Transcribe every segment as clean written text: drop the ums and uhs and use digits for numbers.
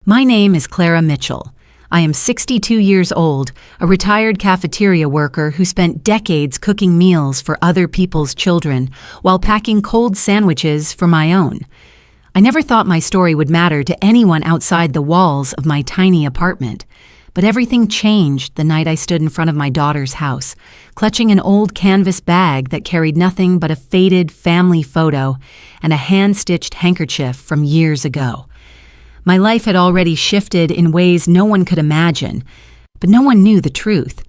My name is Clara Mitchell. I am 62 years old, a retired cafeteria worker who spent decades cooking meals for other people's children while packing cold sandwiches for my own. I never thought my story would matter to anyone outside the walls of my tiny apartment. But everything changed the night I stood in front of my daughter's house, clutching an old canvas bag that carried nothing but a faded family photo and a hand-stitched handkerchief from years ago. My life had already shifted in ways no one could imagine, but no one knew the truth.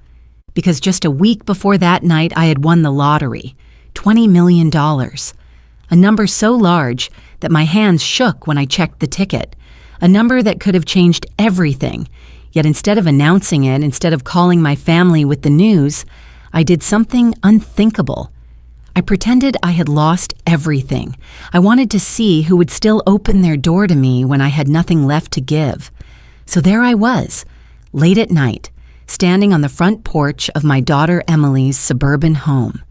Because just a week before that night, I had won the lottery, $20 million. A number so large that my hands shook when I checked the ticket. A number that could have changed everything. Yet instead of announcing it, instead of calling my family with the news, I did something unthinkable. I pretended I had lost everything. I wanted to see who would still open their door to me when I had nothing left to give. So there I was, late at night, standing on the front porch of my daughter Emily's suburban home.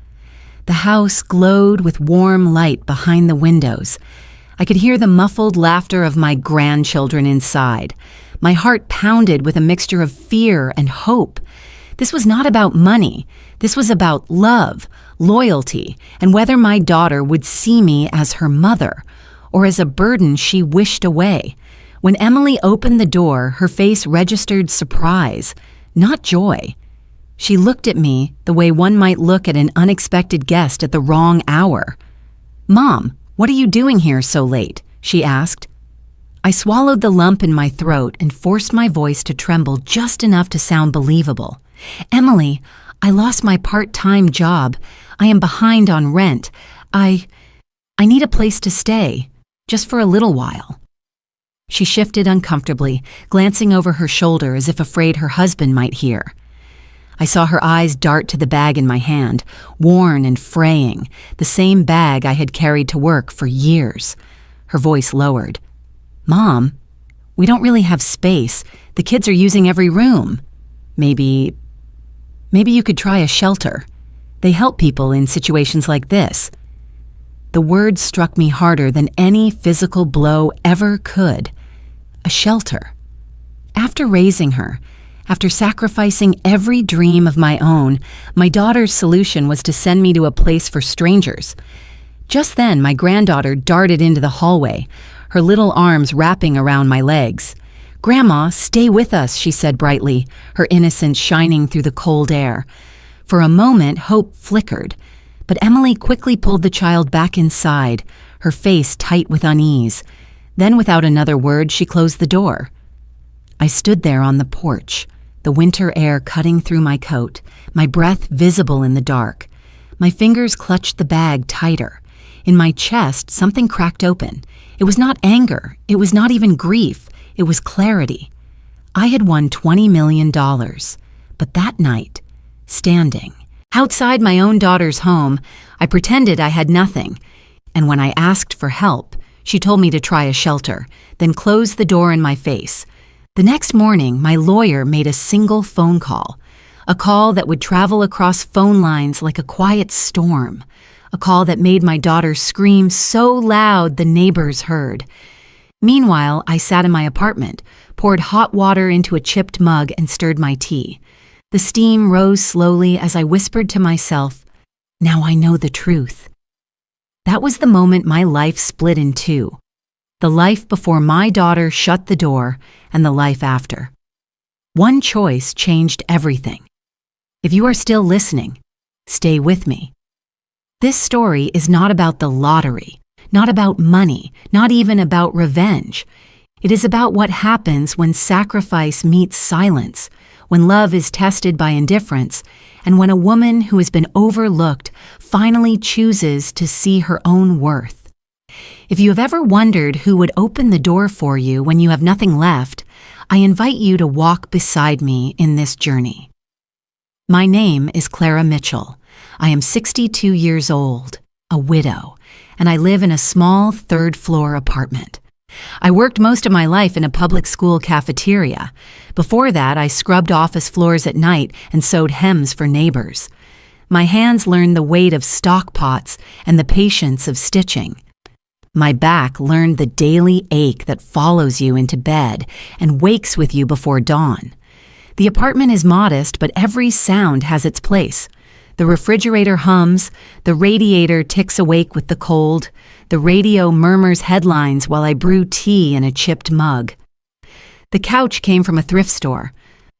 The house glowed with warm light behind the windows. I could hear the muffled laughter of my grandchildren inside. My heart pounded with a mixture of fear and hope. This was not about money. This was about love, loyalty, and whether my daughter would see me as her mother or as a burden she wished away. When Emily opened the door, her face registered surprise, not joy. She looked at me the way one might look at an unexpected guest at the wrong hour. "Mom, what are you doing here so late?" she asked. I swallowed the lump in my throat and forced my voice to tremble just enough to sound believable. "Emily, I lost my part-time job. I am behind on rent. I need a place to stay, just for a little while." She shifted uncomfortably, glancing over her shoulder as if afraid her husband might hear. I saw her eyes dart to the bag in my hand, worn and fraying, the same bag I had carried to work for years. Her voice lowered. "Mom, we don't really have space. The kids are using every room. Maybe you could try a shelter. They help people in situations like this." The words struck me harder than any physical blow ever could. A shelter. After raising her, after sacrificing every dream of my own, my daughter's solution was to send me to a place for strangers. Just then, my granddaughter darted into the hallway, her little arms wrapping around my legs. "Grandma, stay with us," she said brightly, her innocence shining through the cold air. For a moment, hope flickered, but Emily quickly pulled the child back inside, her face tight with unease. Then, without another word, she closed the door. I stood there on the porch, the winter air cutting through my coat, my breath visible in the dark. My fingers clutched the bag tighter. In my chest, something cracked open. It was not anger. It was not even grief. It was clarity. I had won $20 million. But that night, standing outside my own daughter's home, I pretended I had nothing. And when I asked for help, she told me to try a shelter, then closed the door in my face. The next morning, my lawyer made a single phone call, a call that would travel across phone lines like a quiet storm. A call that made my daughter scream so loud the neighbors heard. Meanwhile, I sat in my apartment, poured hot water into a chipped mug and stirred my tea. The steam rose slowly as I whispered to myself, "Now I know the truth." That was the moment my life split in two. The life before my daughter shut the door and the life after. One choice changed everything. If you are still listening, stay with me. This story is not about the lottery, not about money, not even about revenge. It is about what happens when sacrifice meets silence, when love is tested by indifference, and when a woman who has been overlooked finally chooses to see her own worth. If you have ever wondered who would open the door for you when you have nothing left, I invite you to walk beside me in this journey. My name is Clara Mitchell. I am 62 years old, a widow, and I live in a small third-floor apartment. I worked most of my life in a public school cafeteria. Before that, I scrubbed office floors at night and sewed hems for neighbors. My hands learned the weight of stock pots and the patience of stitching. My back learned the daily ache that follows you into bed and wakes with you before dawn. The apartment is modest, but every sound has its place. The refrigerator hums, the radiator ticks awake with the cold, the radio murmurs headlines while I brew tea in a chipped mug. The couch came from a thrift store.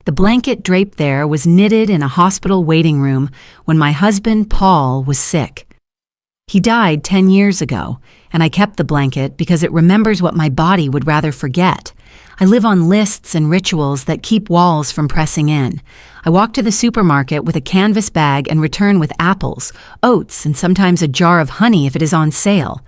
The blanket draped there was knitted in a hospital waiting room when my husband, Paul, was sick. He died 10 years ago, and I kept the blanket because it remembers what my body would rather forget. I live on lists and rituals that keep walls from pressing in. I walk to the supermarket with a canvas bag and return with apples, oats, and sometimes a jar of honey if it is on sale.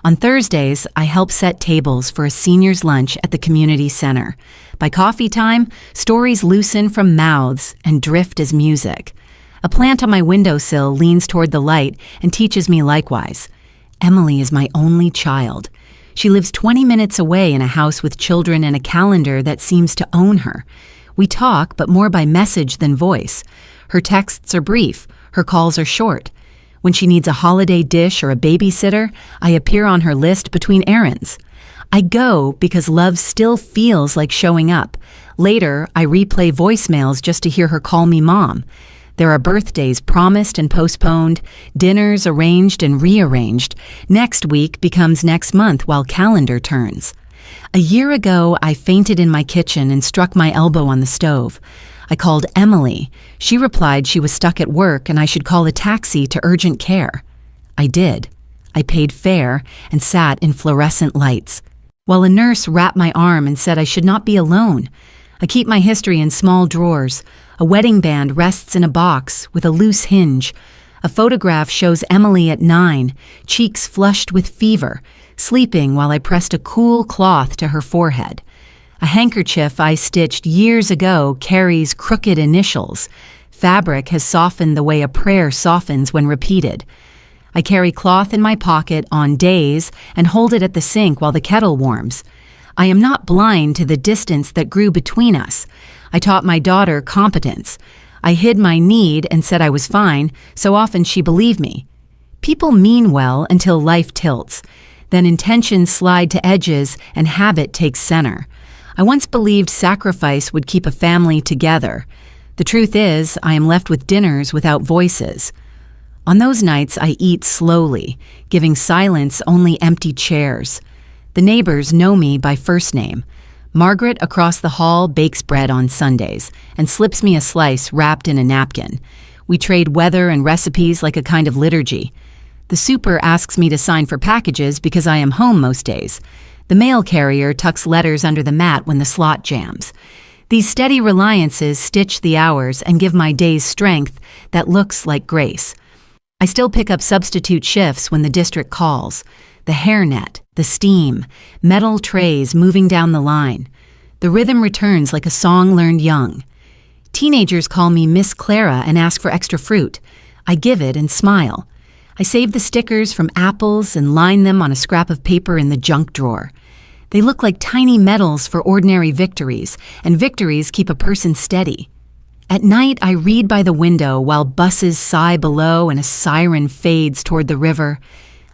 On Thursdays, I help set tables for a seniors' lunch at the community center. By coffee time, stories loosen from mouths and drift as music. A plant on my windowsill leans toward the light and teaches me likewise. Emily is my only child. She lives 20 minutes away in a house with children and a calendar that seems to own her. We talk, but more by message than voice. Her texts are brief, her calls are short. When she needs a holiday dish or a babysitter, I appear on her list between errands. I go because love still feels like showing up. Later, I replay voicemails just to hear her call me mom. There are birthdays promised and postponed, dinners arranged and rearranged. Next week becomes next month while calendar turns. A year ago, I fainted in my kitchen and struck my elbow on the stove. I called Emily. She replied she was stuck at work and I should call a taxi to urgent care. I did. I paid fare and sat in fluorescent lights, while a nurse wrapped my arm and said I should not be alone. I keep my history in small drawers. A wedding band rests in a box with a loose hinge. A photograph shows Emily at 9, cheeks flushed with fever, sleeping while I pressed a cool cloth to her forehead. A handkerchief I stitched years ago carries crooked initials. Fabric has softened the way a prayer softens when repeated. I carry cloth in my pocket on days and hold it at the sink while the kettle warms. I am not blind to the distance that grew between us. I taught my daughter competence. I hid my need and said I was fine, so often she believed me. People mean well until life tilts. Then intentions slide to edges and habit takes center. I once believed sacrifice would keep a family together. The truth is, I am left with dinners without voices. On those nights, I eat slowly, giving silence only empty chairs. The neighbors know me by first name. Margaret across the hall bakes bread on Sundays and slips me a slice wrapped in a napkin. We trade weather and recipes like a kind of liturgy. The super asks me to sign for packages because I am home most days. The mail carrier tucks letters under the mat when the slot jams. These steady reliances stitch the hours and give my days strength that looks like grace. I still pick up substitute shifts when the district calls. The hairnet, the steam, metal trays moving down the line. The rhythm returns like a song learned young. Teenagers call me Miss Clara and ask for extra fruit. I give it and smile. I save the stickers from apples and line them on a scrap of paper in the junk drawer. They look like tiny medals for ordinary victories, and victories keep a person steady. At night, I read by the window while buses sigh below and a siren fades toward the river.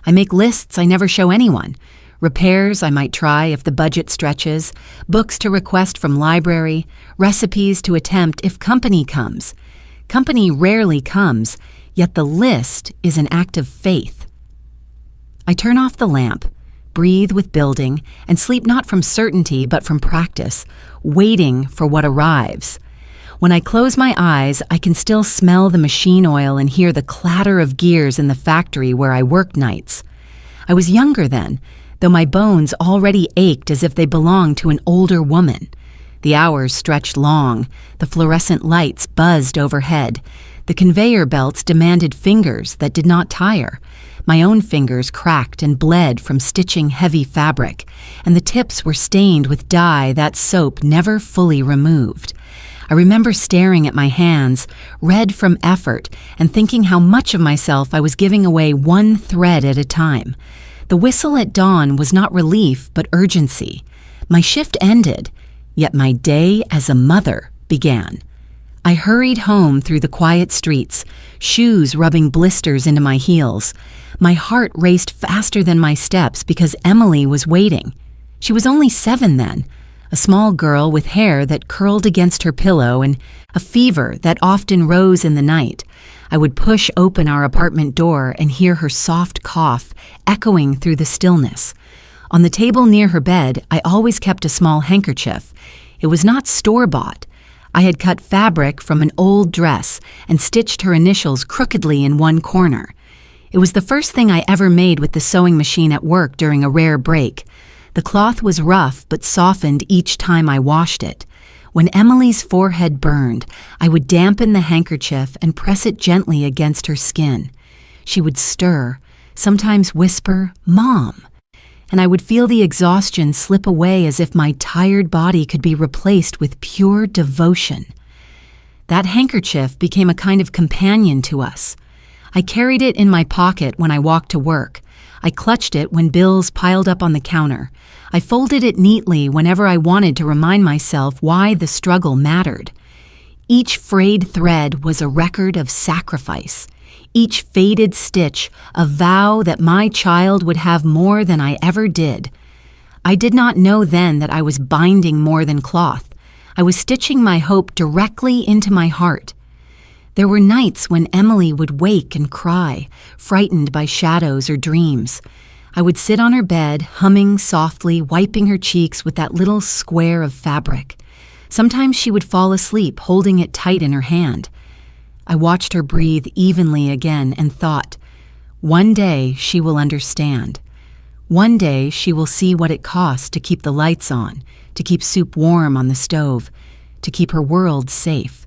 I make lists I never show anyone. Repairs I might try if the budget stretches, books to request from library, recipes to attempt if company comes. Company rarely comes, yet the list is an act of faith. I turn off the lamp, breathe with building, and sleep not from certainty but from practice, waiting for what arrives. When I close my eyes, I can still smell the machine oil and hear the clatter of gears in the factory where I worked nights. I was younger then, though my bones already ached as if they belonged to an older woman. The hours stretched long, the fluorescent lights buzzed overhead. The conveyor belts demanded fingers that did not tire. My own fingers cracked and bled from stitching heavy fabric, and the tips were stained with dye that soap never fully removed. I remember staring at my hands, red from effort, and thinking how much of myself I was giving away one thread at a time. The whistle at dawn was not relief, but urgency. My shift ended, yet my day as a mother began. I hurried home through the quiet streets, shoes rubbing blisters into my heels. My heart raced faster than my steps because Emily was waiting. She was only 7 then, a small girl with hair that curled against her pillow and a fever that often rose in the night. I would push open our apartment door and hear her soft cough echoing through the stillness. On the table near her bed, I always kept a small handkerchief. It was not store-bought. I had cut fabric from an old dress and stitched her initials crookedly in one corner. It was the first thing I ever made with the sewing machine at work during a rare break. The cloth was rough but softened each time I washed it. When Emily's forehead burned, I would dampen the handkerchief and press it gently against her skin. She would stir, sometimes whisper, "Mom," and I would feel the exhaustion slip away as if my tired body could be replaced with pure devotion. That handkerchief became a kind of companion to us. I carried it in my pocket when I walked to work. I clutched it when bills piled up on the counter. I folded it neatly whenever I wanted to remind myself why the struggle mattered. Each frayed thread was a record of sacrifice. Each faded stitch a vow that my child would have more than I ever did. I did not know then that I was binding more than cloth. I was stitching my hope directly into my heart. There were nights when Emily would wake and cry, frightened by shadows or dreams. I would sit on her bed, humming softly, wiping her cheeks with that little square of fabric. Sometimes she would fall asleep, holding it tight in her hand. I watched her breathe evenly again and thought, one day she will understand. One day she will see what it costs to keep the lights on, to keep soup warm on the stove, to keep her world safe.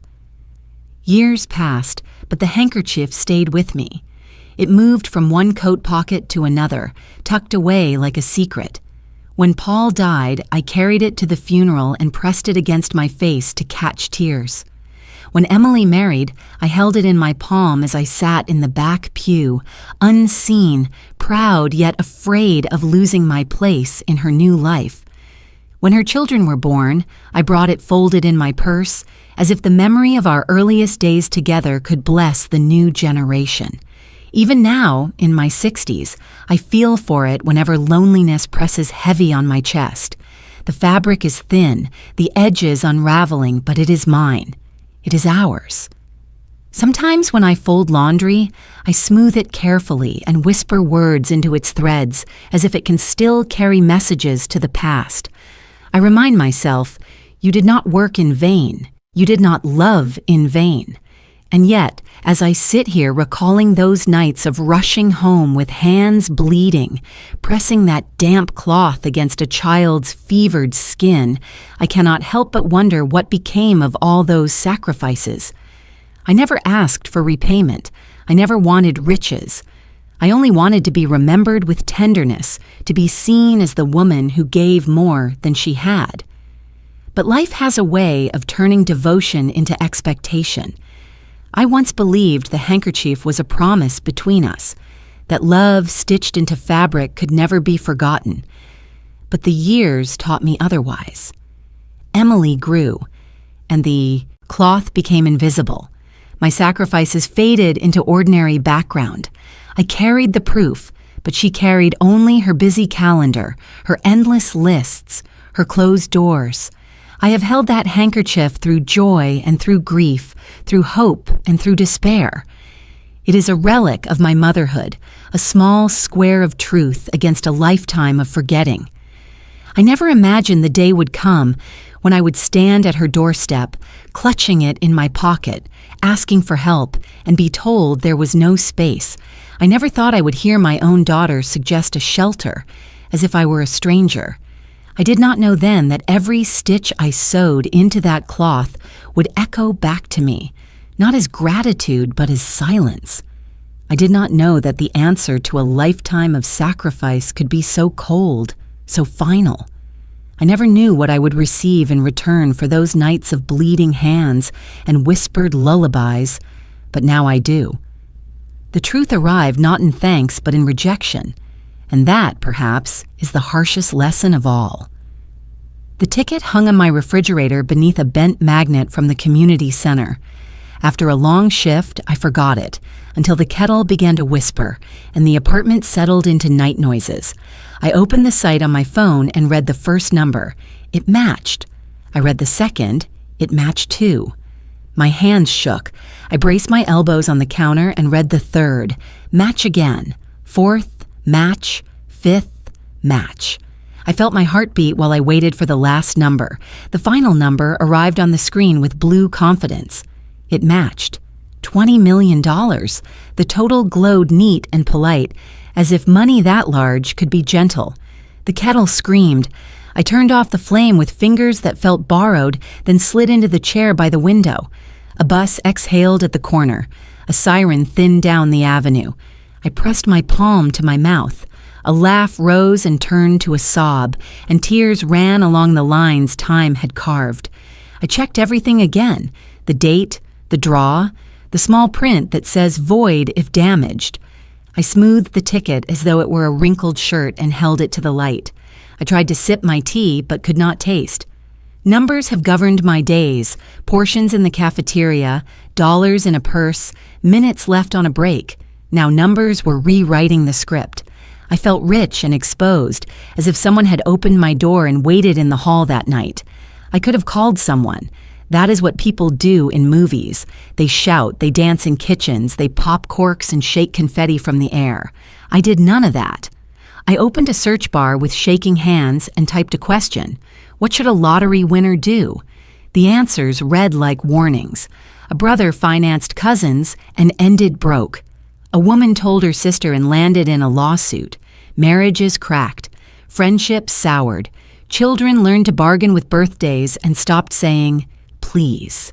Years passed, but the handkerchief stayed with me. It moved from one coat pocket to another, tucked away like a secret. When Paul died, I carried it to the funeral and pressed it against my face to catch tears. When Emily married, I held it in my palm as I sat in the back pew, unseen, proud yet afraid of losing my place in her new life. When her children were born, I brought it folded in my purse, as if the memory of our earliest days together could bless the new generation. Even now, in my 60s, I feel for it whenever loneliness presses heavy on my chest. The fabric is thin, the edges unraveling, but it is mine. It is ours. Sometimes when I fold laundry, I smooth it carefully and whisper words into its threads, as if it can still carry messages to the past. I remind myself, you did not work in vain. You did not love in vain. And yet, as I sit here recalling those nights of rushing home with hands bleeding, pressing that damp cloth against a child's fevered skin, I cannot help but wonder what became of all those sacrifices. I never asked for repayment. I never wanted riches. I only wanted to be remembered with tenderness, to be seen as the woman who gave more than she had. But life has a way of turning devotion into expectation. I once believed the handkerchief was a promise between us, that love stitched into fabric could never be forgotten. But the years taught me otherwise. Emily grew, and the cloth became invisible. My sacrifices faded into ordinary background. I carried the proof, but she carried only her busy calendar, her endless lists, her closed doors. I have held that handkerchief through joy and through grief, through hope and through despair. It is a relic of my motherhood, a small square of truth against a lifetime of forgetting. I never imagined the day would come when I would stand at her doorstep, clutching it in my pocket, asking for help, and be told there was no space. I never thought I would hear my own daughter suggest a shelter, as if I were a stranger. I did not know then that every stitch I sewed into that cloth would echo back to me, not as gratitude but as silence. I did not know that the answer to a lifetime of sacrifice could be so cold, so final. I never knew what I would receive in return for those nights of bleeding hands and whispered lullabies, but now I do. The truth arrived not in thanks but in rejection. And that, perhaps, is the harshest lesson of all. The ticket hung on my refrigerator beneath a bent magnet from the community center. After a long shift, I forgot it, until the kettle began to whisper, and the apartment settled into night noises. I opened the site on my phone and read the first number. It matched. I read the second. It matched too. My hands shook. I braced my elbows on the counter and read the third. Match again. Fourth, match. Fifth, match. I felt my heart beat while I waited for the last number. The final number arrived on the screen with blue confidence. It matched. $20 million. The total glowed neat and polite, as if money that large could be gentle. The kettle screamed. I turned off the flame with fingers that felt borrowed, then slid into the chair by the window. A bus exhaled at the corner. A siren thinned down the avenue. I pressed my palm to my mouth. A laugh rose and turned to a sob, and tears ran along the lines time had carved. I checked everything again. The date, the draw, the small print that says void if damaged. I smoothed the ticket as though it were a wrinkled shirt and held it to the light. I tried to sip my tea but could not taste. Numbers have governed my days, portions in the cafeteria, dollars in a purse, minutes left on a break. Now numbers were rewriting the script. I felt rich and exposed, as if someone had opened my door and waited in the hall that night. I could have called someone. That is what people do in movies. They shout, they dance in kitchens, they pop corks and shake confetti from the air. I did none of that. I opened a search bar with shaking hands and typed a question. What should a lottery winner do? The answers read like warnings. A brother financed cousins and ended broke. A woman told her sister and landed in a lawsuit. Marriages cracked. Friendships soured. Children learned to bargain with birthdays and stopped saying, please.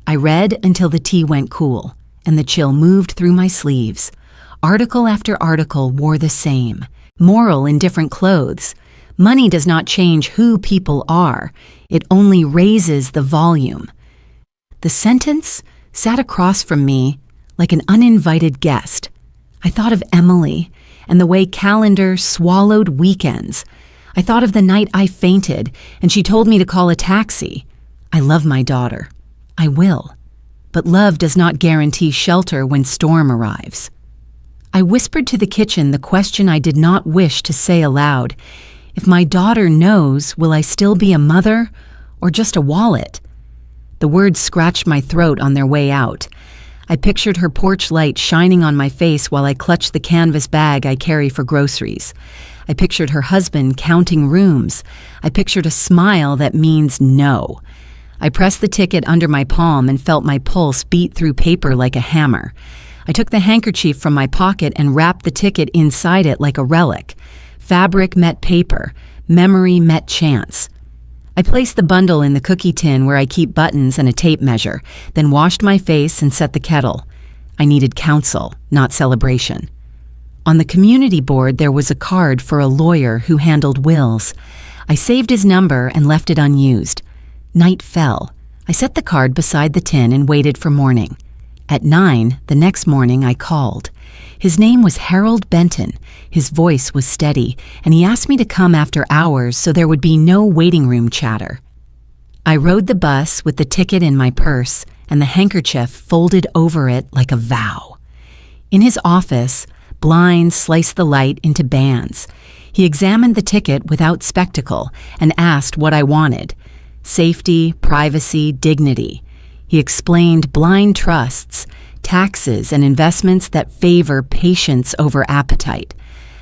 I read until the tea went cool, and the chill moved through my sleeves. Article after article wore the same. Moral in different clothes. Money does not change who people are. It only raises the volume. The sentence sat across from me like an uninvited guest. I thought of Emily and the way calendar swallowed weekends. I thought of the night I fainted and she told me to call a taxi. I love my daughter. I will. But love does not guarantee shelter when storm arrives. I whispered to the kitchen the question I did not wish to say aloud. If my daughter knows, will I still be a mother or just a wallet? The words scratched my throat on their way out. I pictured her porch light shining on my face while I clutched the canvas bag I carry for groceries. I pictured her husband counting rooms. I pictured a smile that means no. I pressed the ticket under my palm and felt my pulse beat through paper like a hammer. I took the handkerchief from my pocket and wrapped the ticket inside it like a relic. Fabric met paper. Memory met chance. I placed the bundle in the cookie tin where I keep buttons and a tape measure, then washed my face and set the kettle. I needed counsel, not celebration. On the community board there was a card for a lawyer who handled wills. I saved his number and left it unused. Night fell. I set the card beside the tin and waited for morning. At 9, the next morning, I called. His name was Harold Benton. His voice was steady, and he asked me to come after hours so there would be no waiting room chatter. I rode the bus with the ticket in my purse and the handkerchief folded over it like a vow. In his office, blinds sliced the light into bands. He examined the ticket without spectacle and asked what I wanted. Safety, privacy, dignity. He explained blind trusts, taxes, and investments that favor patience over appetite.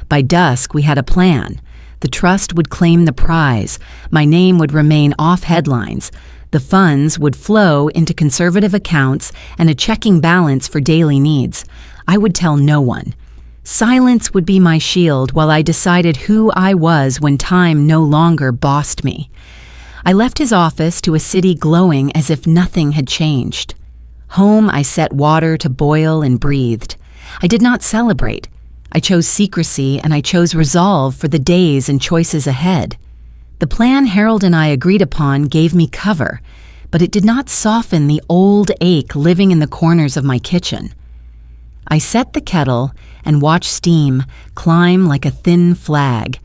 By dusk, we had a plan. The trust would claim the prize. My name would remain off headlines. The funds would flow into conservative accounts and a checking balance for daily needs. I would tell no one. Silence would be my shield while I decided who I was when time no longer bossed me. I left his office to a city glowing as if nothing had changed. Home, I set water to boil and breathed. I did not celebrate. I chose secrecy and I chose resolve for the days and choices ahead. The plan Harold and I agreed upon gave me cover, but it did not soften the old ache living in the corners of my kitchen. I set the kettle and watched steam climb like a thin flag.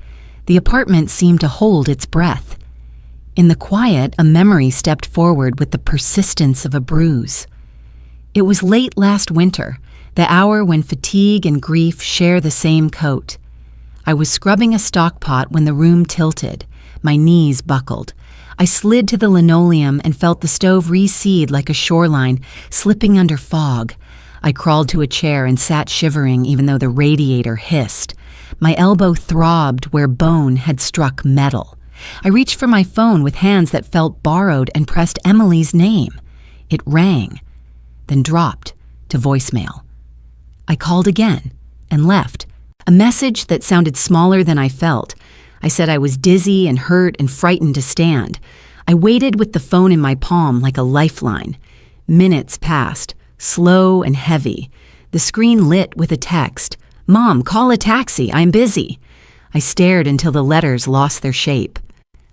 The apartment seemed to hold its breath. In the quiet, a memory stepped forward with the persistence of a bruise. It was late last winter, the hour when fatigue and grief share the same coat. I was scrubbing a stock pot when the room tilted. My knees buckled. I slid to the linoleum and felt the stove recede like a shoreline, slipping under fog. I crawled to a chair and sat shivering even though the radiator hissed. My elbow throbbed where bone had struck metal. I reached for my phone with hands that felt borrowed and pressed Emily's name. It rang, then dropped to voicemail. I called again and left, a message that sounded smaller than I felt. I said I was dizzy and hurt and frightened to stand. I waited with the phone in my palm like a lifeline. Minutes passed, slow and heavy. The screen lit with a text. "Mom, call a taxi, I'm busy." I stared until the letters lost their shape.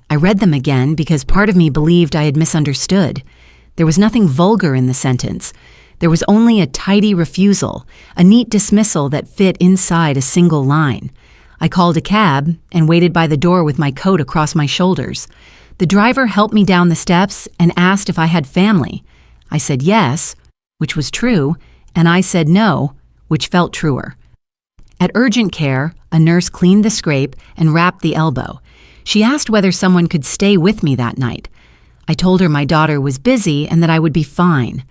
I read them again because part of me believed I had misunderstood. There was nothing vulgar in the sentence. There was only a tidy refusal, a neat dismissal that fit inside a single line. I called a cab and waited by the door with my coat across my shoulders. The driver helped me down the steps and asked if I had family. I said yes, which was true, and I said no, which felt truer. At urgent care, a nurse cleaned the scrape and wrapped the elbow. She asked whether someone could stay with me that night. I told her my daughter was busy and that I would be fine.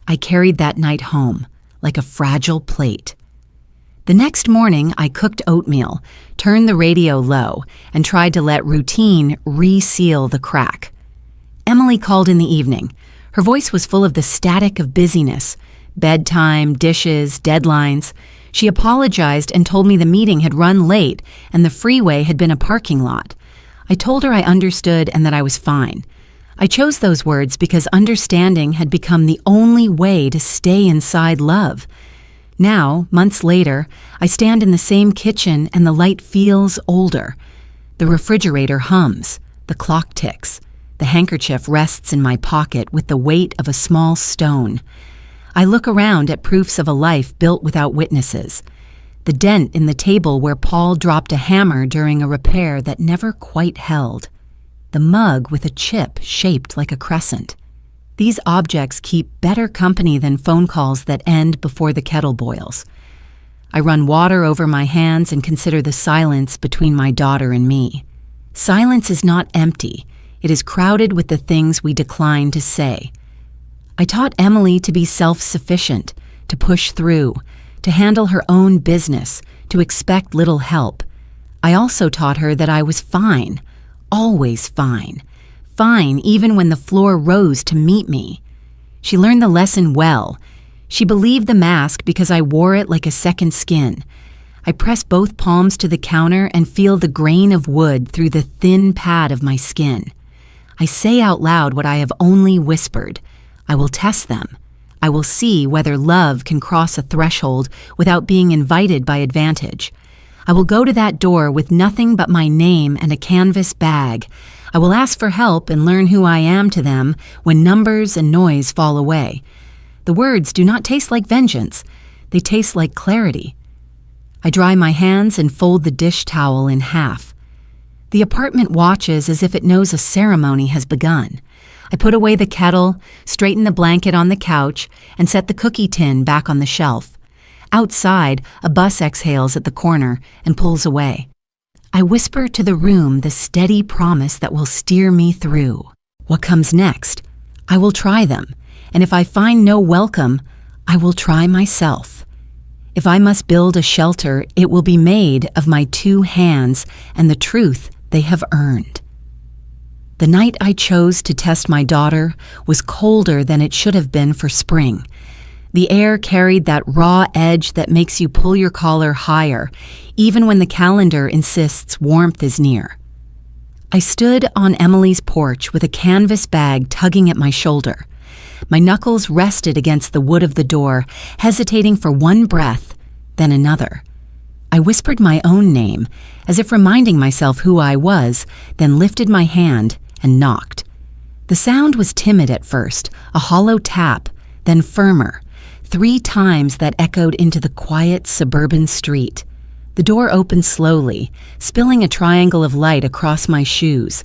I carried that night home, like a fragile plate. The next morning, I cooked oatmeal, turned the radio low, and tried to let routine reseal the crack. Emily called in the evening. Her voice was full of the static of busyness, bedtime, dishes, deadlines. She apologized and told me the meeting had run late and the freeway had been a parking lot. I told her I understood and that I was fine. I chose those words because understanding had become the only way to stay inside love. Now, months later, I stand in the same kitchen and the light feels older. The refrigerator hums, the clock ticks. The handkerchief rests in my pocket with the weight of a small stone. I look around at proofs of a life built without witnesses. The dent in the table where Paul dropped a hammer during a repair that never quite held. The mug with a chip shaped like a crescent. These objects keep better company than phone calls that end before the kettle boils. I run water over my hands and consider the silence between my daughter and me. Silence is not empty. It is crowded with the things we decline to say. I taught Emily to be self-sufficient, to push through, to handle her own business, to expect little help. I also taught her that I was fine, always fine. Fine even when the floor rose to meet me. She learned the lesson well. She believed the mask because I wore it like a second skin. I press both palms to the counter and feel the grain of wood through the thin pad of my skin. I say out loud what I have only whispered. I will test them. I will see whether love can cross a threshold without being invited by advantage. I will go to that door with nothing but my name and a canvas bag. I will ask for help and learn who I am to them when numbers and noise fall away. The words do not taste like vengeance. They taste like clarity. I dry my hands and fold the dish towel in half. The apartment watches as if it knows a ceremony has begun. I put away the kettle, straighten the blanket on the couch, and set the cookie tin back on the shelf. Outside, a bus exhales at the corner and pulls away. I whisper to the room the steady promise that will steer me through. What comes next? I will try them, and if I find no welcome, I will try myself. If I must build a shelter, it will be made of my two hands and the truth they have earned. The night I chose to test my daughter was colder than it should have been for spring. The air carried that raw edge that makes you pull your collar higher, even when the calendar insists warmth is near. I stood on Emily's porch with a canvas bag tugging at my shoulder. My knuckles rested against the wood of the door, hesitating for one breath, then another. I whispered my own name, as if reminding myself who I was, then lifted my hand and knocked. The sound was timid at first, a hollow tap, then firmer. 3 times that echoed into the quiet suburban street. The door opened slowly, spilling a triangle of light across my shoes.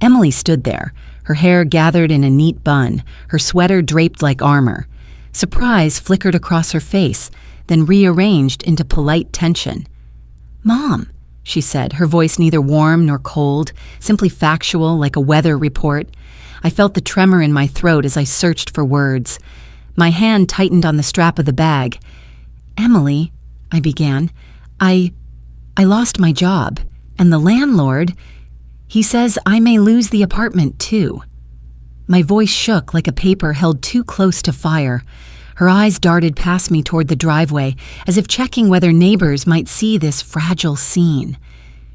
Emily stood there, her hair gathered in a neat bun, her sweater draped like armor. Surprise flickered across her face, then rearranged into polite tension. "Mom," she said, her voice neither warm nor cold, simply factual like a weather report. I felt the tremor in my throat as I searched for words. My hand tightened on the strap of the bag. "Emily," I began, I lost my job, and the landlord, he says I may lose the apartment too." My voice shook like a paper held too close to fire. Her eyes darted past me toward the driveway, as if checking whether neighbors might see this fragile scene.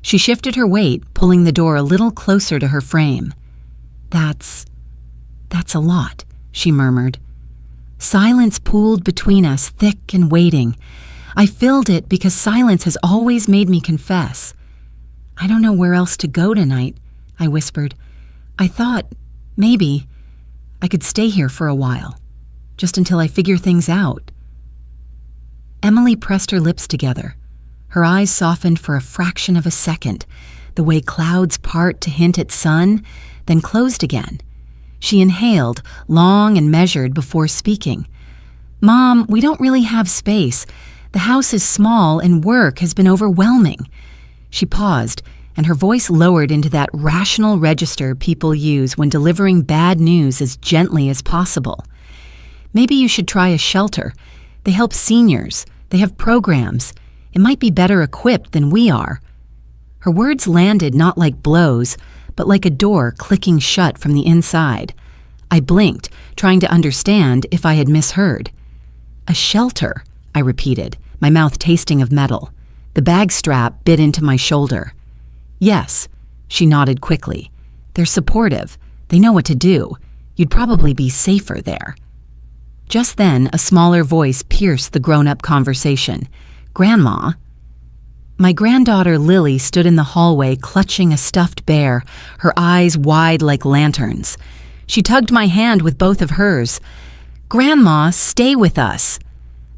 She shifted her weight, pulling the door a little closer to her frame. That's a lot," she murmured. Silence pooled between us, thick and waiting. I filled it because silence has always made me confess. "I don't know where else to go tonight," I whispered. "I thought, maybe, I could stay here for a while, just until I figure things out." Emily pressed her lips together. Her eyes softened for a fraction of a second, the way clouds part to hint at sun, then closed again. She inhaled, long and measured, before speaking. "Mom, we don't really have space. The house is small and work has been overwhelming." She paused, and her voice lowered into that rational register people use when delivering bad news as gently as possible. "Maybe you should try a shelter. They help seniors. They have programs. It might be better equipped than we are." Her words landed not like blows, but like a door clicking shut from the inside. I blinked, trying to understand if I had misheard. "A shelter," I repeated, my mouth tasting of metal. The bag strap bit into my shoulder. "Yes," she nodded quickly. "They're supportive. They know what to do. You'd probably be safer there." Just then, a smaller voice pierced the grown-up conversation. "Grandma?" My granddaughter Lily stood in the hallway clutching a stuffed bear, her eyes wide like lanterns. She tugged my hand with both of hers. "Grandma, stay with us."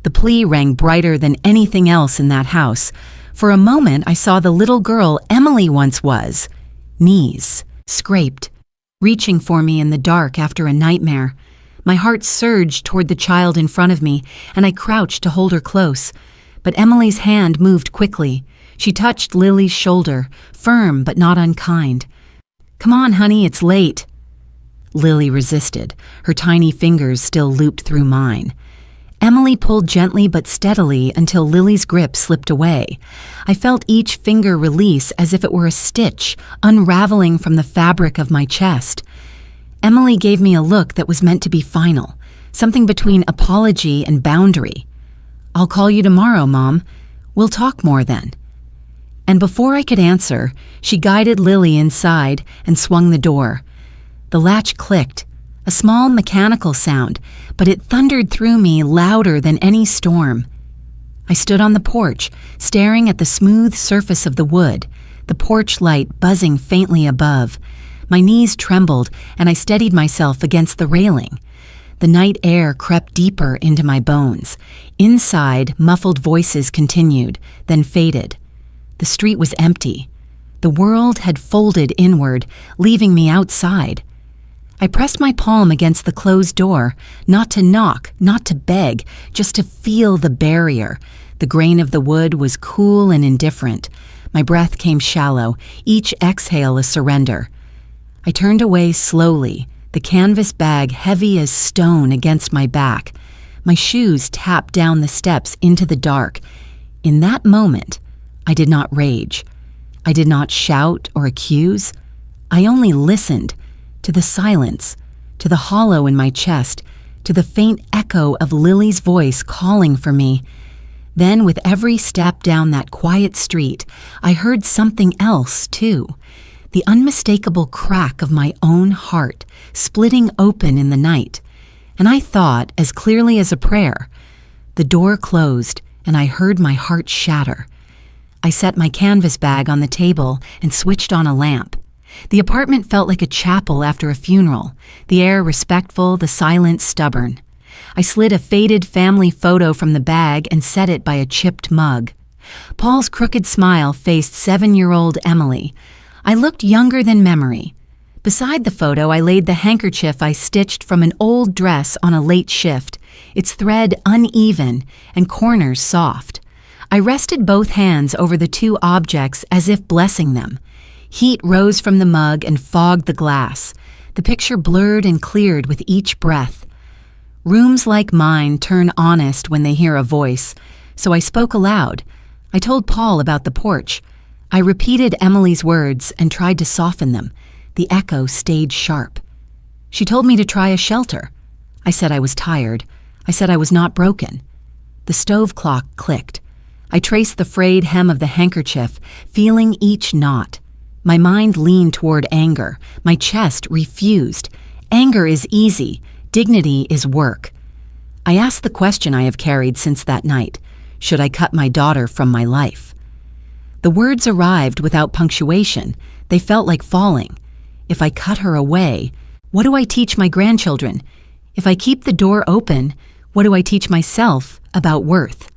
The plea rang brighter than anything else in that house. For a moment I saw the little girl Emily once was. Knees, scraped, reaching for me in the dark after a nightmare. My heart surged toward the child in front of me, and I crouched to hold her close. But Emily's hand moved quickly. She touched Lily's shoulder, firm but not unkind. "Come on, honey, it's late." Lily resisted, her tiny fingers still looped through mine. Emily pulled gently but steadily until Lily's grip slipped away. I felt each finger release as if it were a stitch, unraveling from the fabric of my chest. Emily gave me a look that was meant to be final, something between apology and boundary. "I'll call you tomorrow, Mom. We'll talk more then." And before I could answer, she guided Lily inside and swung the door. The latch clicked, a small mechanical sound, but it thundered through me louder than any storm. I stood on the porch, staring at the smooth surface of the wood, the porch light buzzing faintly above. My knees trembled, and I steadied myself against the railing. The night air crept deeper into my bones. Inside, muffled voices continued, then faded. The street was empty. The world had folded inward, leaving me outside. I pressed my palm against the closed door, not to knock, not to beg, just to feel the barrier. The grain of the wood was cool and indifferent. My breath came shallow, each exhale a surrender. I turned away slowly, the canvas bag heavy as stone against my back. My shoes tapped down the steps into the dark. In that moment, I did not rage. I did not shout or accuse. I only listened to the silence, to the hollow in my chest, to the faint echo of Lily's voice calling for me. Then, with every step down that quiet street, I heard something else, too. The unmistakable crack of my own heart, splitting open in the night. And I thought, as clearly as a prayer. The door closed, and I heard my heart shatter. I set my canvas bag on the table and switched on a lamp. The apartment felt like a chapel after a funeral, the air respectful, the silence stubborn. I slid a faded family photo from the bag and set it by a chipped mug. Paul's crooked smile faced 7-year-old Emily. I looked younger than memory, Beside the photo, I laid the handkerchief I stitched from an old dress on a late shift, its thread uneven and corners soft. I rested both hands over the two objects as if blessing them. Heat rose from the mug and fogged the glass. The picture blurred and cleared with each breath. Rooms like mine turn honest when they hear a voice, so I spoke aloud. I told Paul about the porch. I repeated Emily's words and tried to soften them. The echo stayed sharp. She told me to try a shelter. I said I was tired. I said I was not broken. The stove clock clicked. I traced the frayed hem of the handkerchief, feeling each knot. My mind leaned toward anger. My chest refused. Anger is easy. Dignity is work. I asked the question I have carried since that night. Should I cut my daughter from my life? The words arrived without punctuation. They felt like falling. If I cut her away, what do I teach my grandchildren? If I keep the door open, what do I teach myself about worth?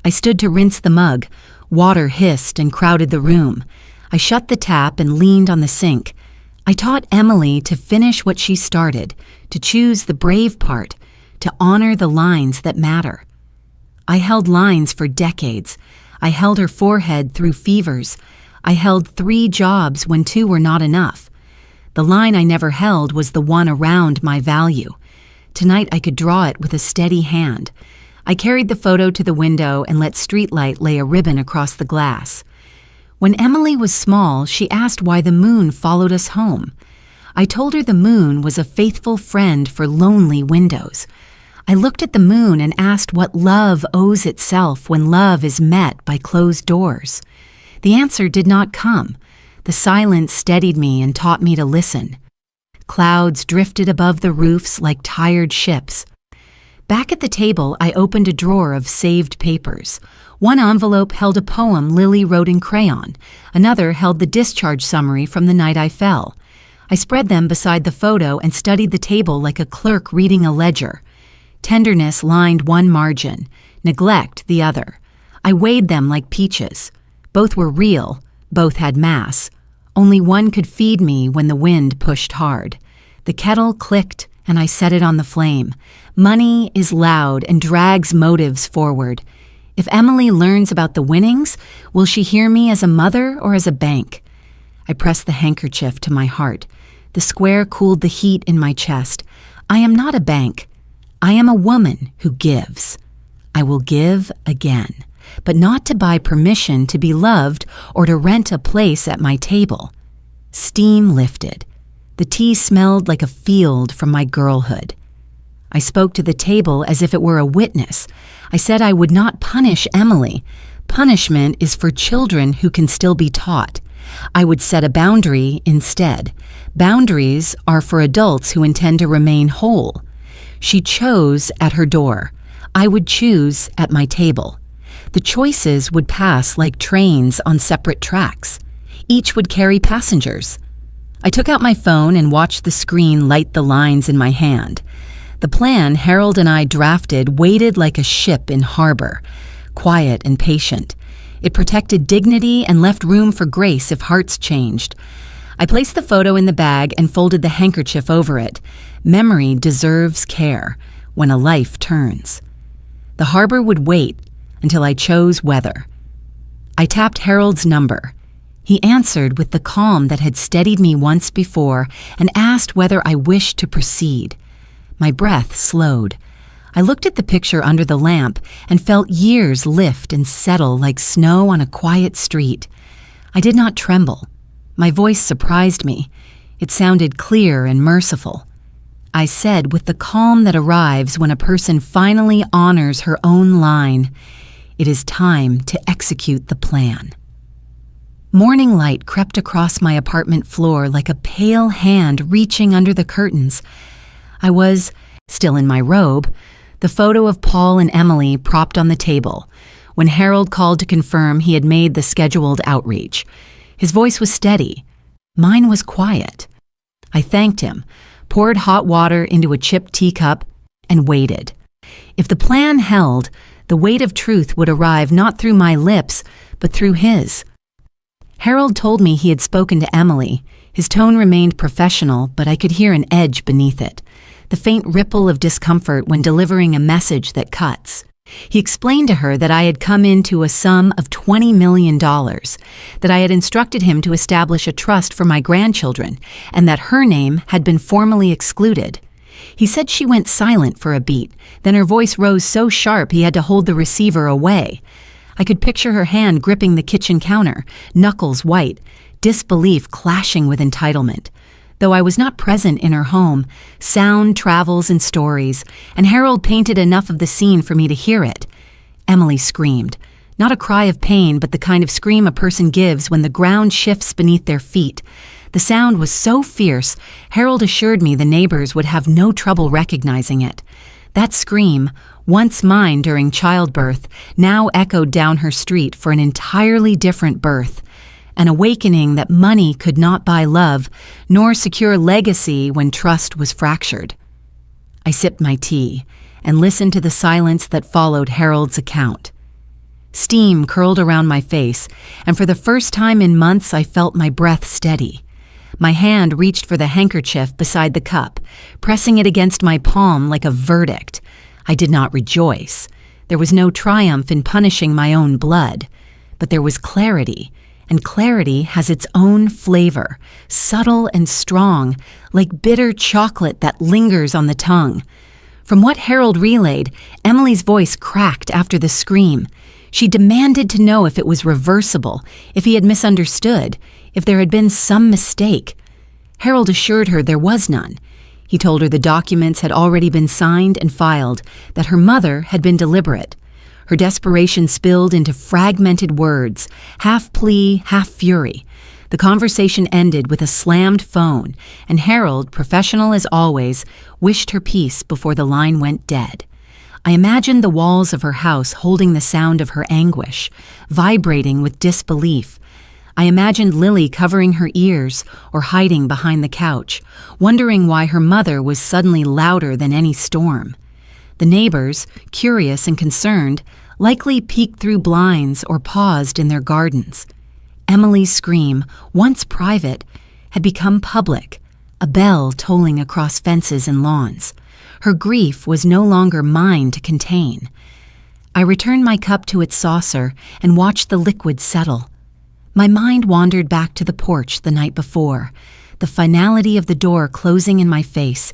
I stood to rinse the mug. Water hissed and crowded the room. I shut the tap and leaned on the sink. I taught Emily to finish what she started, to choose the brave part, to honor the lines that matter. I held lines for decades. I held her forehead through fevers. I held 3 jobs when 2 were not enough. The line I never held was the one around my value. Tonight I could draw it with a steady hand. I carried the photo to the window and let streetlight lay a ribbon across the glass. When Emily was small, she asked why the moon followed us home. I told her the moon was a faithful friend for lonely windows. I looked at the moon and asked what love owes itself when love is met by closed doors. The answer did not come. The silence steadied me and taught me to listen. Clouds drifted above the roofs like tired ships. Back at the table, I opened a drawer of saved papers. One envelope held a poem Lily wrote in crayon. Another held the discharge summary from the night I fell. I spread them beside the photo and studied the table like a clerk reading a ledger. Tenderness lined one margin, neglect the other. I weighed them like peaches. Both were real, both had mass. Only one could feed me when the wind pushed hard. The kettle clicked and I set it on the flame. Money is loud and drags motives forward. If Emily learns about the winnings, will she hear me as a mother or as a bank? I pressed the handkerchief to my heart. The square cooled the heat in my chest. I am not a bank. I am a woman who gives. I will give again, but not to buy permission to be loved or to rent a place at my table. Steam lifted. The tea smelled like a field from my girlhood. I spoke to the table as if it were a witness. I said I would not punish Emily. Punishment is for children who can still be taught. I would set a boundary instead. Boundaries are for adults who intend to remain whole. She chose at her door. I would choose at my table. The choices would pass like trains on separate tracks. Each would carry passengers. I took out my phone and watched the screen light the lines in my hand. The plan Harold and I drafted waited like a ship in harbor, quiet and patient. It protected dignity and left room for grace if hearts changed. I placed the photo in the bag and folded the handkerchief over it. Memory deserves care when a life turns. The harbor would wait until I chose weather. I tapped Harold's number. He answered with the calm that had steadied me once before and asked whether I wished to proceed. My breath slowed. I looked at the picture under the lamp and felt years lift and settle like snow on a quiet street. I did not tremble. My voice surprised me. It sounded clear and merciful. I said with the calm that arrives when a person finally honors her own line, "It is time to execute the plan." Morning light crept across my apartment floor like a pale hand reaching under the curtains. I was, still in my robe, the photo of Paul and Emily propped on the table, when Harold called to confirm he had made the scheduled outreach. His voice was steady. Mine was quiet. I thanked him, poured hot water into a chipped teacup, and waited. If the plan held, the weight of truth would arrive not through my lips, but through his. Harold told me he had spoken to Emily. His tone remained professional, but I could hear an edge beneath it, the faint ripple of discomfort when delivering a message that cuts. He explained to her that I had come into a sum of $20 million, that I had instructed him to establish a trust for my grandchildren, and that her name had been formally excluded. He said she went silent for a beat, then her voice rose so sharp he had to hold the receiver away. I could picture her hand gripping the kitchen counter, knuckles white, disbelief clashing with entitlement. Though I was not present in her home, sound travels in stories, and Harold painted enough of the scene for me to hear it. Emily screamed, not a cry of pain, but the kind of scream a person gives when the ground shifts beneath their feet. The sound was so fierce, Harold assured me the neighbors would have no trouble recognizing it. That scream, once mine during childbirth, now echoed down her street for an entirely different birth. An awakening that money could not buy love, nor secure legacy when trust was fractured. I sipped my tea and listened to the silence that followed Harold's account. Steam curled around my face, and for the first time in months I felt my breath steady. My hand reached for the handkerchief beside the cup, pressing it against my palm like a verdict. I did not rejoice. There was no triumph in punishing my own blood, but there was clarity. And clarity has its own flavor, subtle and strong, like bitter chocolate that lingers on the tongue. From what Harold relayed, Emily's voice cracked after the scream. She demanded to know if it was reversible, if he had misunderstood, if there had been some mistake. Harold assured her there was none. He told her the documents had already been signed and filed, that her mother had been deliberate. Her desperation spilled into fragmented words, half plea, half fury. The conversation ended with a slammed phone, and Harold, professional as always, wished her peace before the line went dead. I imagined the walls of her house holding the sound of her anguish, vibrating with disbelief. I imagined Lily covering her ears or hiding behind the couch, wondering why her mother was suddenly louder than any storm. The neighbors, curious and concerned, likely peeked through blinds or paused in their gardens. Emily's scream, once private, had become public, a bell tolling across fences and lawns. Her grief was no longer mine to contain. I returned my cup to its saucer and watched the liquid settle. My mind wandered back to the porch the night before, the finality of the door closing in my face.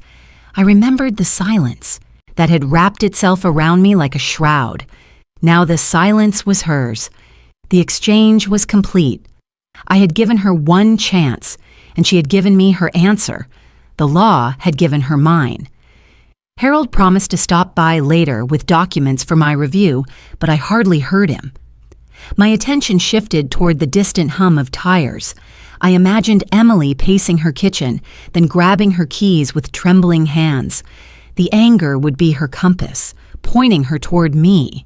I remembered the silence that had wrapped itself around me like a shroud. Now the silence was hers. The exchange was complete. I had given her one chance, and she had given me her answer. The law had given her mine. Harold promised to stop by later with documents for my review, but I hardly heard him. My attention shifted toward the distant hum of tires. I imagined Emily pacing her kitchen, then grabbing her keys with trembling hands. The anger would be her compass, pointing her toward me.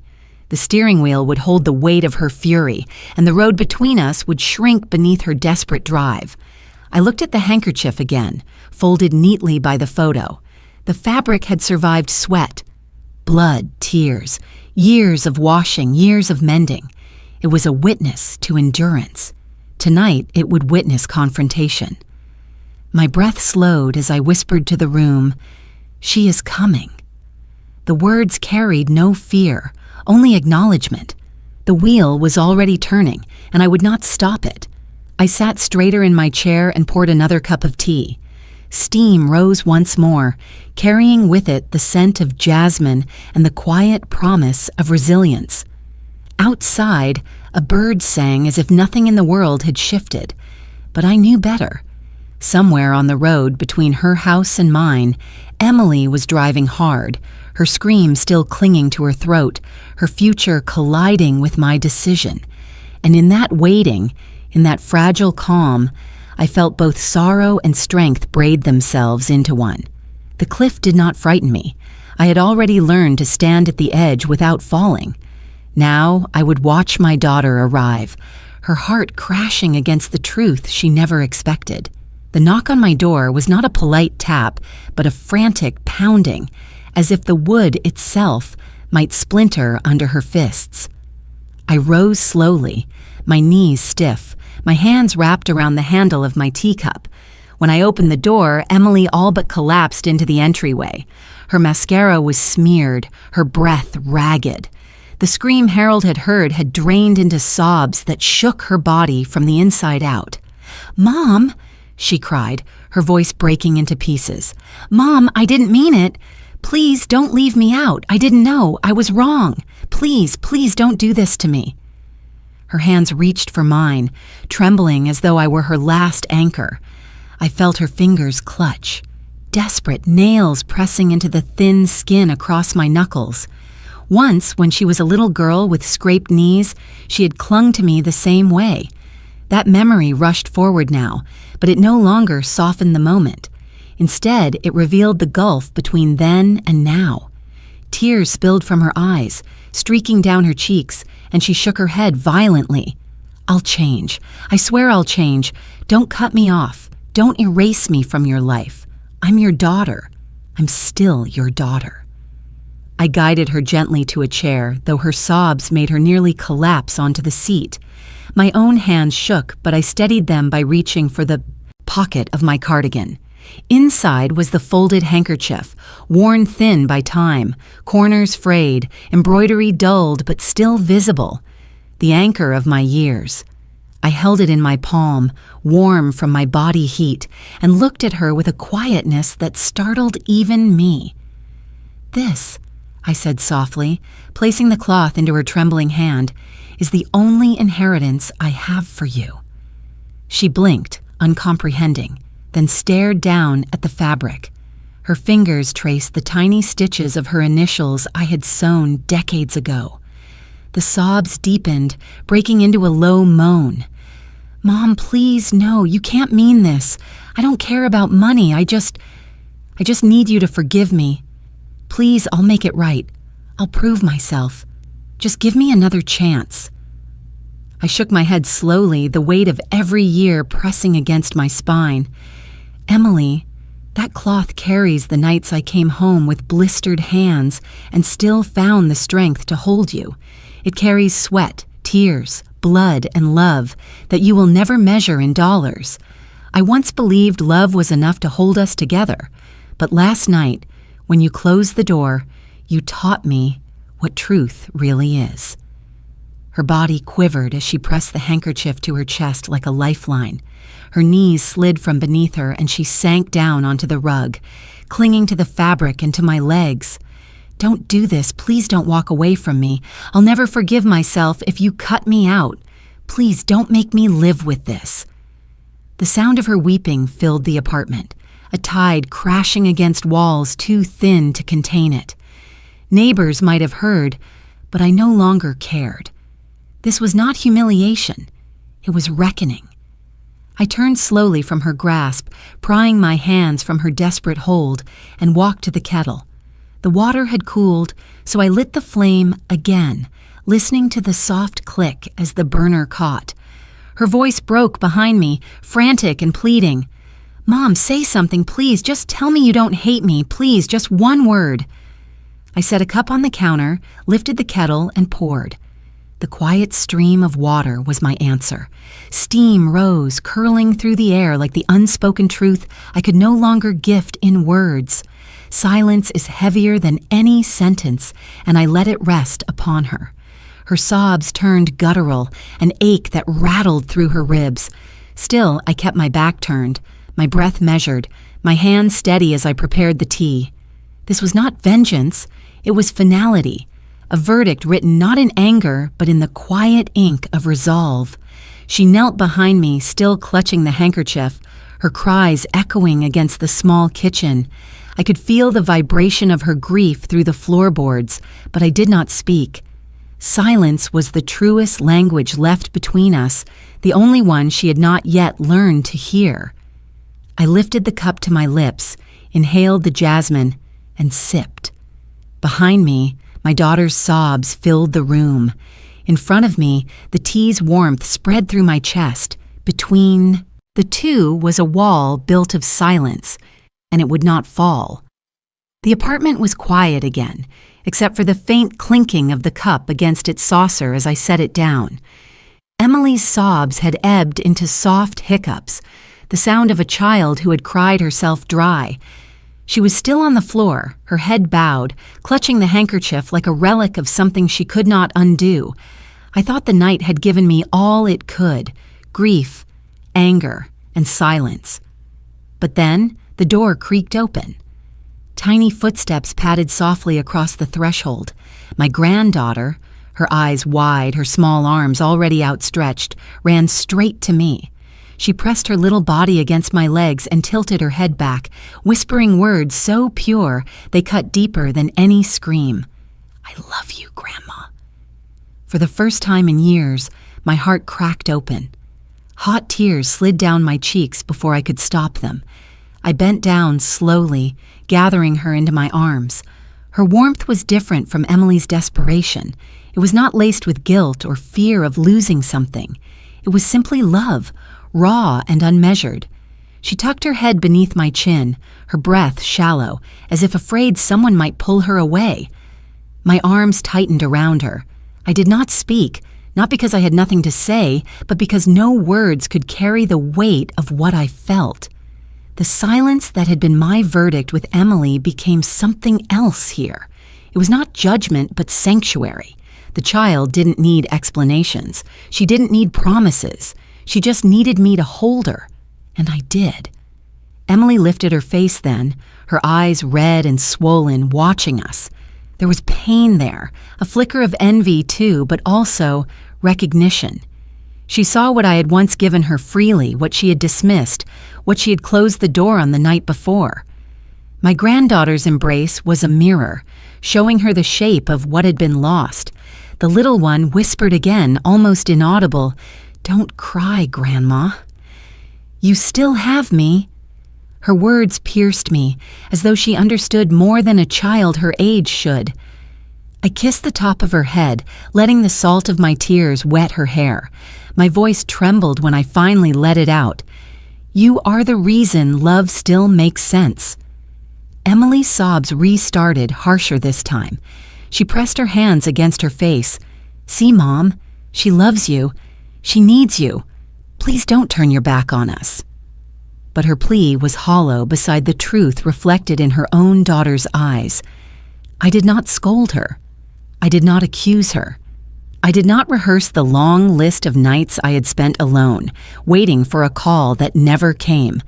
The steering wheel would hold the weight of her fury, and the road between us would shrink beneath her desperate drive. I looked at the handkerchief again, folded neatly by the photo. The fabric had survived sweat, blood, tears, years of washing, years of mending. It was a witness to endurance. Tonight it would witness confrontation. My breath slowed as I whispered to the room, "She is coming." The words carried no fear, only acknowledgement. The wheel was already turning, and I would not stop it. I sat straighter in my chair and poured another cup of tea. Steam rose once more, carrying with it the scent of jasmine and the quiet promise of resilience. Outside, a bird sang as if nothing in the world had shifted, but I knew better. Somewhere on the road between her house and mine, Emily was driving hard, her scream still clinging to her throat, her future colliding with my decision. And in that waiting, in that fragile calm, I felt both sorrow and strength braid themselves into one. The cliff did not frighten me. I had already learned to stand at the edge without falling. Now I would watch my daughter arrive, her heart crashing against the truth she never expected. The knock on my door was not a polite tap, but a frantic pounding, as if the wood itself might splinter under her fists. I rose slowly, my knees stiff, my hands wrapped around the handle of my teacup. When I opened the door, Emily all but collapsed into the entryway. Her mascara was smeared, her breath ragged. The scream Harold had heard had drained into sobs that shook her body from the inside out. "Mom," she cried, her voice breaking into pieces. "Mom, I didn't mean it. Please don't leave me out. I didn't know. I was wrong. Please, please don't do this to me." Her hands reached for mine, trembling as though I were her last anchor. I felt her fingers clutch, desperate nails pressing into the thin skin across my knuckles. Once, when she was a little girl with scraped knees, she had clung to me the same way. That memory rushed forward now, but it no longer softened the moment. Instead, it revealed the gulf between then and now. Tears spilled from her eyes, streaking down her cheeks, and she shook her head violently. "I'll change. I swear I'll change. Don't cut me off. Don't erase me from your life. I'm your daughter. I'm still your daughter." I guided her gently to a chair, though her sobs made her nearly collapse onto the seat. My own hands shook, but I steadied them by reaching for the pocket of my cardigan. Inside was the folded handkerchief, worn thin by time, corners frayed, embroidery dulled but still visible. The anchor of my years. I held it in my palm, warm from my body heat, and looked at her with a quietness that startled even me. "This," I said softly, placing the cloth into her trembling hand, "is the only inheritance I have for you." She blinked, uncomprehending, then stared down at the fabric. Her fingers traced the tiny stitches of her initials I had sewn decades ago. The sobs deepened, breaking into a low moan. "Mom, please, no, you can't mean this. I don't care about money. I just need you to forgive me. Please, I'll make it right. I'll prove myself. Just give me another chance." I shook my head slowly, the weight of every year pressing against my spine. "Emily, that cloth carries the nights I came home with blistered hands and still found the strength to hold you. It carries sweat, tears, blood, and love that you will never measure in dollars. I once believed love was enough to hold us together, but last night, when you closed the door, you taught me what truth really is." Her body quivered as she pressed the handkerchief to her chest like a lifeline. Her knees slid from beneath her and she sank down onto the rug, clinging to the fabric and to my legs. "Don't do this. Please don't walk away from me. I'll never forgive myself if you cut me out. Please don't make me live with this." The sound of her weeping filled the apartment, a tide crashing against walls too thin to contain it. Neighbors might have heard, but I no longer cared. This was not humiliation. It was reckoning. I turned slowly from her grasp, prying my hands from her desperate hold, and walked to the kettle. The water had cooled, so I lit the flame again, listening to the soft click as the burner caught. Her voice broke behind me, frantic and pleading. "Mom, say something, please. Just tell me you don't hate me. Please, just one word." I set a cup on the counter, lifted the kettle, and poured. The quiet stream of water was my answer. Steam rose, curling through the air like the unspoken truth I could no longer gift in words. Silence is heavier than any sentence, and I let it rest upon her. Her sobs turned guttural, an ache that rattled through her ribs. Still, I kept my back turned, my breath measured, my hands steady as I prepared the tea. This was not vengeance, it was finality. A verdict written not in anger, but in the quiet ink of resolve. She knelt behind me, still clutching the handkerchief, her cries echoing against the small kitchen. I could feel the vibration of her grief through the floorboards, but I did not speak. Silence was the truest language left between us, the only one she had not yet learned to hear. I lifted the cup to my lips, inhaled the jasmine, and sipped. Behind me, my daughter's sobs filled the room. In front of me, the tea's warmth spread through my chest. Between the two was a wall built of silence, and it would not fall. The apartment was quiet again, except for the faint clinking of the cup against its saucer as I set it down. Emily's sobs had ebbed into soft hiccups, the sound of a child who had cried herself dry. She was still on the floor, her head bowed, clutching the handkerchief like a relic of something she could not undo. I thought the night had given me all it could: grief, anger, and silence. But then the door creaked open. Tiny footsteps padded softly across the threshold. My granddaughter, her eyes wide, her small arms already outstretched, ran straight to me. She pressed her little body against my legs and tilted her head back, whispering words so pure they cut deeper than any scream. "I love you, Grandma." For the first time in years, my heart cracked open. Hot tears slid down my cheeks before I could stop them. I bent down slowly, gathering her into my arms. Her warmth was different from Emily's desperation. It was not laced with guilt or fear of losing something. It was simply love, raw and unmeasured. She tucked her head beneath my chin, her breath shallow, as if afraid someone might pull her away. My arms tightened around her. I did not speak, not because I had nothing to say, but because no words could carry the weight of what I felt. The silence that had been my verdict with Emily became something else here. It was not judgment, but sanctuary. The child didn't need explanations. She didn't need promises. She just needed me to hold her, and I did. Emily lifted her face then, her eyes red and swollen, watching us. There was pain there, a flicker of envy too, but also recognition. She saw what I had once given her freely, what she had dismissed, what she had closed the door on the night before. My granddaughter's embrace was a mirror, showing her the shape of what had been lost. The little one whispered again, almost inaudible, "Don't cry, Grandma. You still have me." Her words pierced me, as though she understood more than a child her age should. I kissed the top of her head, letting the salt of my tears wet her hair. My voice trembled when I finally let it out. "You are the reason love still makes sense." Emily's sobs restarted, harsher this time. She pressed her hands against her face. "See, Mom, she loves you. She needs you. Please don't turn your back on us." But her plea was hollow beside the truth reflected in her own daughter's eyes. I did not scold her. I did not accuse her. I did not rehearse the long list of nights I had spent alone, waiting for a call that never came.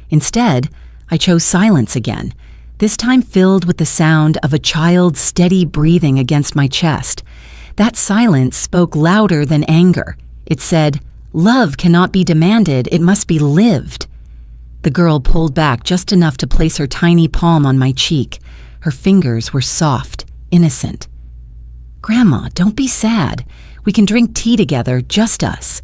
Instead, I chose silence again, this time filled with the sound of a child's steady breathing against my chest. That silence spoke louder than anger. It said, "Love cannot be demanded, it must be lived." The girl pulled back just enough to place her tiny palm on my cheek. Her fingers were soft, innocent. "Grandma, don't be sad. We can drink tea together, just us."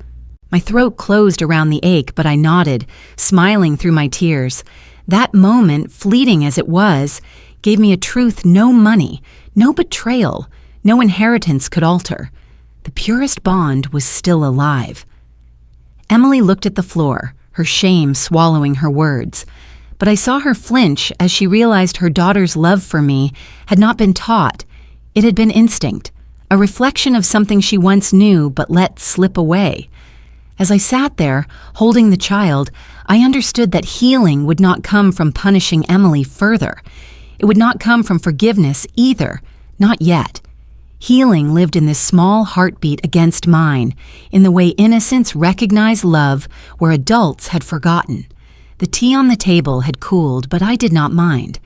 My throat closed around the ache, but I nodded, smiling through my tears. That moment, fleeting as it was, gave me a truth no money, no betrayal, no inheritance could alter. The purest bond was still alive. Emily looked at the floor, her shame swallowing her words. But I saw her flinch as she realized her daughter's love for me had not been taught. It had been instinct, a reflection of something she once knew but let slip away. As I sat there, holding the child, I understood that healing would not come from punishing Emily further. It would not come from forgiveness either, not yet. Healing lived in this small heartbeat against mine, in the way innocence recognized love where adults had forgotten. The tea on the table had cooled, but I did not mind.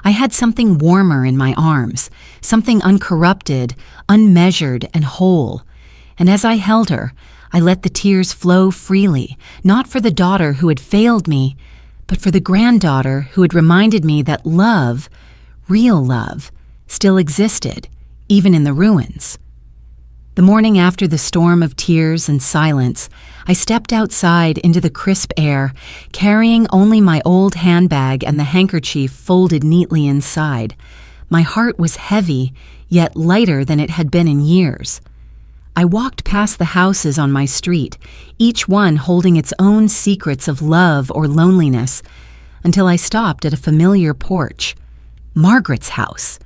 I had something warmer in my arms, something uncorrupted, unmeasured, and whole. And as I held her, I let the tears flow freely, not for the daughter who had failed me, but for the granddaughter who had reminded me that love, real love, still existed, even in the ruins. The morning after the storm of tears and silence, I stepped outside into the crisp air, carrying only my old handbag and the handkerchief folded neatly inside. My heart was heavy, yet lighter than it had been in years. I walked past the houses on my street, each one holding its own secrets of love or loneliness, until I stopped at a familiar porch. Margaret's house.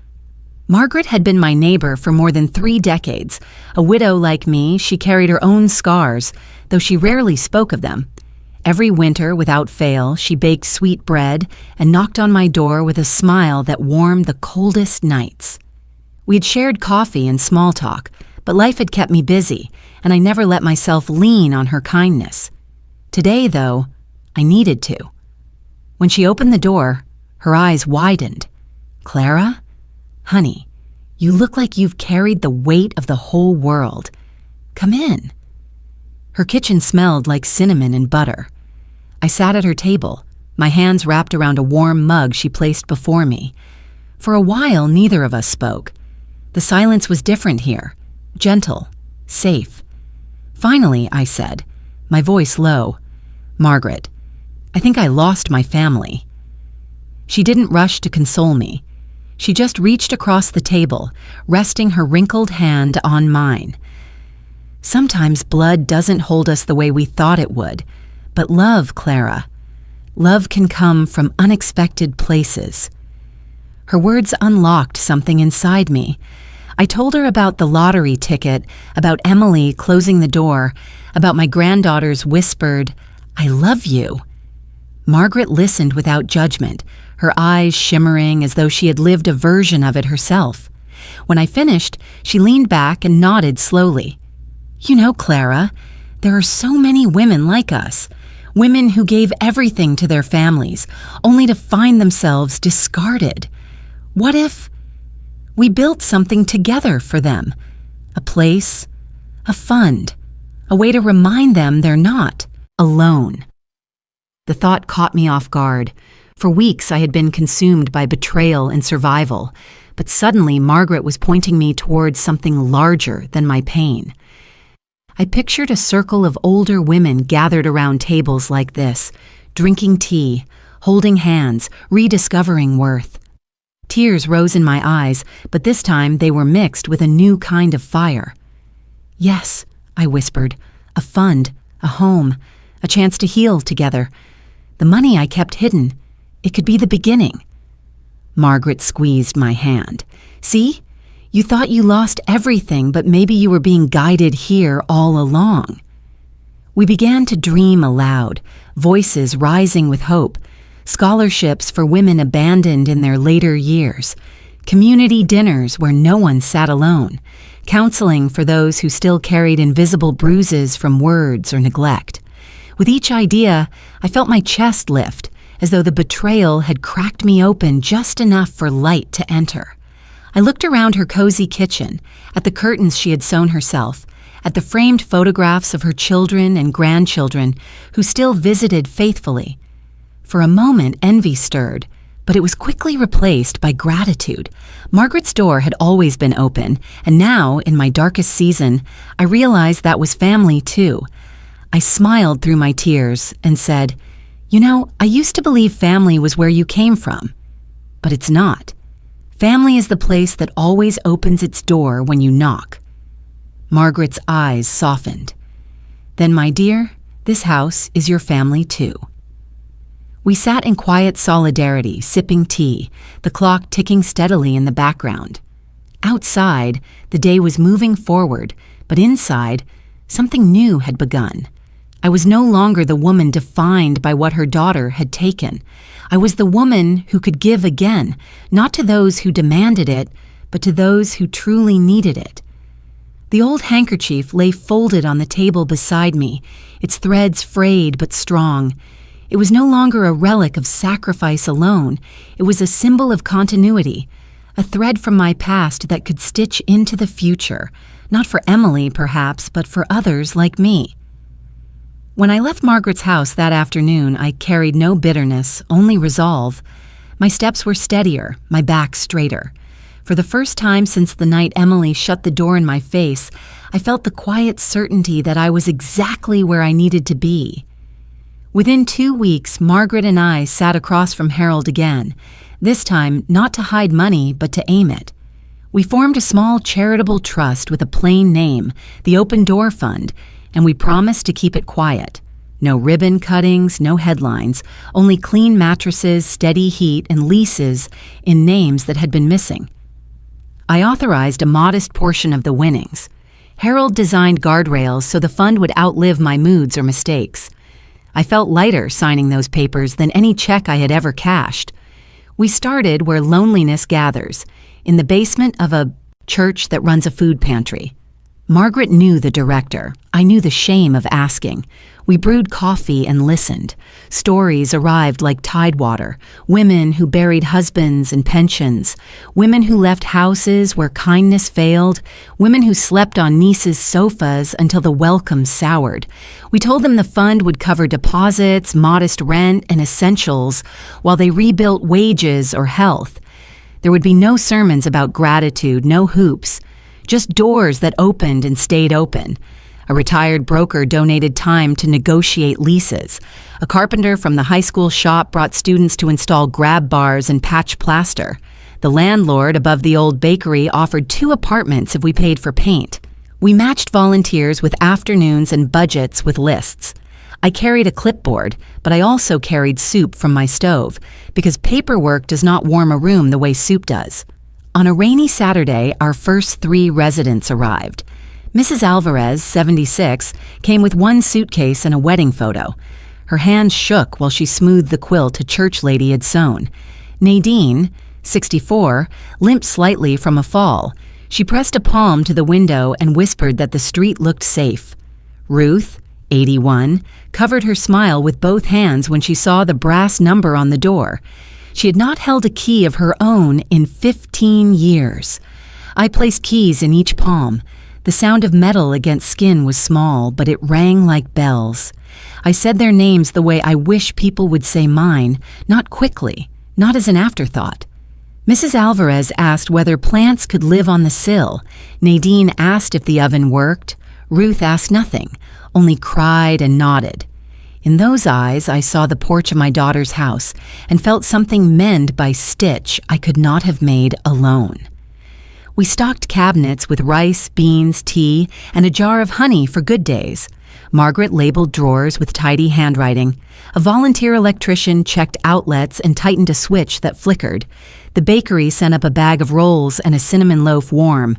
Margaret had been my neighbor for more than 3 decades. A widow like me, she carried her own scars, though she rarely spoke of them. Every winter, without fail, she baked sweet bread and knocked on my door with a smile that warmed the coldest nights. We had shared coffee and small talk, but life had kept me busy, and I never let myself lean on her kindness. Today, though, I needed to. When she opened the door, her eyes widened. "Clara? Honey, you look like you've carried the weight of the whole world. Come in." Her kitchen smelled like cinnamon and butter. I sat at her table, my hands wrapped around a warm mug she placed before me. For a while, neither of us spoke. The silence was different here, gentle, safe. Finally, I said, my voice low, "Margaret, I think I lost my family." She didn't rush to console me. She just reached across the table, resting her wrinkled hand on mine. "Sometimes blood doesn't hold us the way we thought it would, but love, Clara, love can come from unexpected places." Her words unlocked something inside me. I told her about the lottery ticket, about Emily closing the door, about my granddaughter's whispered, "I love you." Margaret listened without judgment, her eyes shimmering as though she had lived a version of it herself. When I finished, she leaned back and nodded slowly. "You know, Clara, there are so many women like us, women who gave everything to their families, only to find themselves discarded. What if we built something together for them? A place, a fund, a way to remind them they're not alone." The thought caught me off guard. For weeks I had been consumed by betrayal and survival, but suddenly Margaret was pointing me towards something larger than my pain. I pictured a circle of older women gathered around tables like this, drinking tea, holding hands, rediscovering worth. Tears rose in my eyes, but this time they were mixed with a new kind of fire. "Yes," I whispered, "a fund, a home, a chance to heal together. The money I kept hidden, it could be the beginning." Margaret squeezed my hand. "See? You thought you lost everything, but maybe you were being guided here all along." We began to dream aloud, voices rising with hope, scholarships for women abandoned in their later years, community dinners where no one sat alone, counseling for those who still carried invisible bruises from words or neglect. With each idea, I felt my chest lift, as though the betrayal had cracked me open just enough for light to enter. I looked around her cozy kitchen, at the curtains she had sewn herself, at the framed photographs of her children and grandchildren who still visited faithfully. For a moment, envy stirred, but it was quickly replaced by gratitude. Margaret's door had always been open, and now, in my darkest season, I realized that was family too. I smiled through my tears and said, "You know, I used to believe family was where you came from, but it's not. Family is the place that always opens its door when you knock." Margaret's eyes softened. "Then, my dear, this house is your family too." We sat in quiet solidarity, sipping tea, the clock ticking steadily in the background. Outside, the day was moving forward, but inside, something new had begun. I was no longer the woman defined by what her daughter had taken. I was the woman who could give again, not to those who demanded it, but to those who truly needed it. The old handkerchief lay folded on the table beside me, its threads frayed but strong. It was no longer a relic of sacrifice alone. It was a symbol of continuity, a thread from my past that could stitch into the future, not for Emily, perhaps, but for others like me. When I left Margaret's house that afternoon, I carried no bitterness, only resolve. My steps were steadier, my back straighter. For the first time since the night Emily shut the door in my face, I felt the quiet certainty that I was exactly where I needed to be. Within 2 weeks, Margaret and I sat across from Harold again, this time not to hide money, but to aim it. We formed a small charitable trust with a plain name, the Open Door Fund, and we promised to keep it quiet. No ribbon cuttings, no headlines, only clean mattresses, steady heat, and leases in names that had been missing. I authorized a modest portion of the winnings. Harold designed guardrails so the fund would outlive my moods or mistakes. I felt lighter signing those papers than any check I had ever cashed. We started where loneliness gathers, in the basement of a church that runs a food pantry. Margaret knew the director. I knew the shame of asking. We brewed coffee and listened. Stories arrived like tidewater. Women who buried husbands and pensions. Women who left houses where kindness failed. Women who slept on nieces' sofas until the welcome soured. We told them the fund would cover deposits, modest rent, and essentials while they rebuilt wages or health. There would be no sermons about gratitude, no hoops. Just doors that opened and stayed open. A retired broker donated time to negotiate leases. A carpenter from the high school shop brought students to install grab bars and patch plaster. The landlord above the old bakery offered 2 apartments if we paid for paint. We matched volunteers with afternoons and budgets with lists. I carried a clipboard, but I also carried soup from my stove, because paperwork does not warm a room the way soup does. On a rainy Saturday, our first 3 residents arrived. Mrs. Alvarez, 76, came with 1 suitcase and a wedding photo. Her hands shook while she smoothed the quilt a church lady had sewn. Nadine, 64, limped slightly from a fall. She pressed a palm to the window and whispered that the street looked safe. Ruth, 81, covered her smile with both hands when she saw the brass number on the door. She had not held a key of her own in 15 years. I placed keys in each palm. The sound of metal against skin was small, but it rang like bells. I said their names the way I wish people would say mine, not quickly, not as an afterthought. Mrs. Alvarez asked whether plants could live on the sill. Nadine asked if the oven worked. Ruth asked nothing, only cried and nodded. In those eyes, I saw the porch of my daughter's house and felt something mend by stitch I could not have made alone. We stocked cabinets with rice, beans, tea, and a jar of honey for good days. Margaret labeled drawers with tidy handwriting. A volunteer electrician checked outlets and tightened a switch that flickered. The bakery sent up a bag of rolls and a cinnamon loaf warm.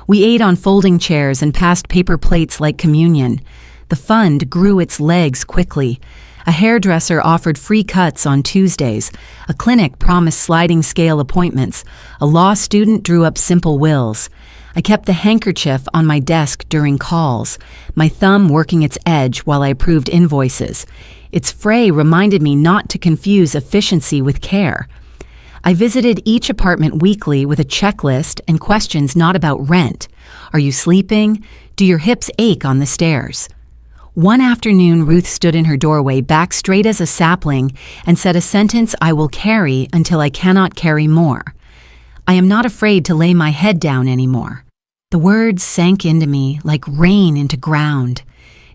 We ate on folding chairs and passed paper plates like communion. The fund grew its legs quickly. A hairdresser offered free cuts on Tuesdays. A clinic promised sliding scale appointments. A law student drew up simple wills. I kept the handkerchief on my desk during calls, my thumb working its edge while I approved invoices. Its fray reminded me not to confuse efficiency with care. I visited each apartment weekly with a checklist and questions not about rent. Are you sleeping? Do your hips ache on the stairs? One afternoon, Ruth stood in her doorway, back straight as a sapling, and said a sentence I will carry until I cannot carry more. I am not afraid to lay my head down anymore. The words sank into me like rain into ground.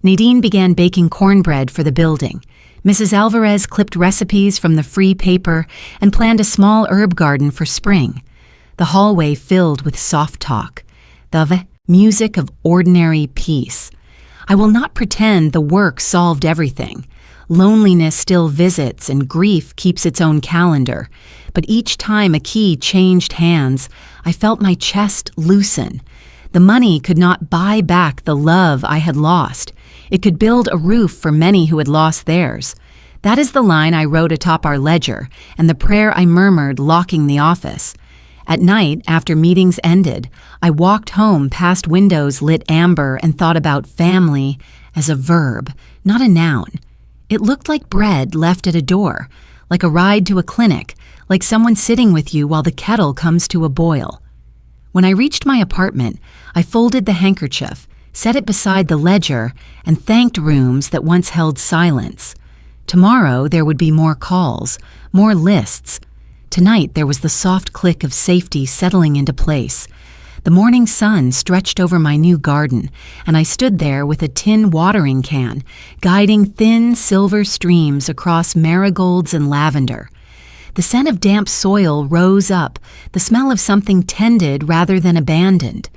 Nadine began baking cornbread for the building. Mrs. Alvarez clipped recipes from the free paper and planned a small herb garden for spring. The hallway filled with soft talk, the music of ordinary peace. I will not pretend the work solved everything. Loneliness still visits and grief keeps its own calendar. But each time a key changed hands, I felt my chest loosen. The money could not buy back the love I had lost. It could build a roof for many who had lost theirs. That is the line I wrote atop our ledger and the prayer I murmured locking the office. At night, after meetings ended, I walked home past windows lit amber and thought about family as a verb, not a noun. It looked like bread left at a door, like a ride to a clinic, like someone sitting with you while the kettle comes to a boil. When I reached my apartment, I folded the handkerchief, set it beside the ledger, and thanked rooms that once held silence. Tomorrow there would be more calls, more lists. Tonight there was the soft click of safety settling into place. The morning sun stretched over my new garden, and I stood there with a tin watering can, guiding thin silver streams across marigolds and lavender. The scent of damp soil rose up, the smell of something tended rather than abandoned.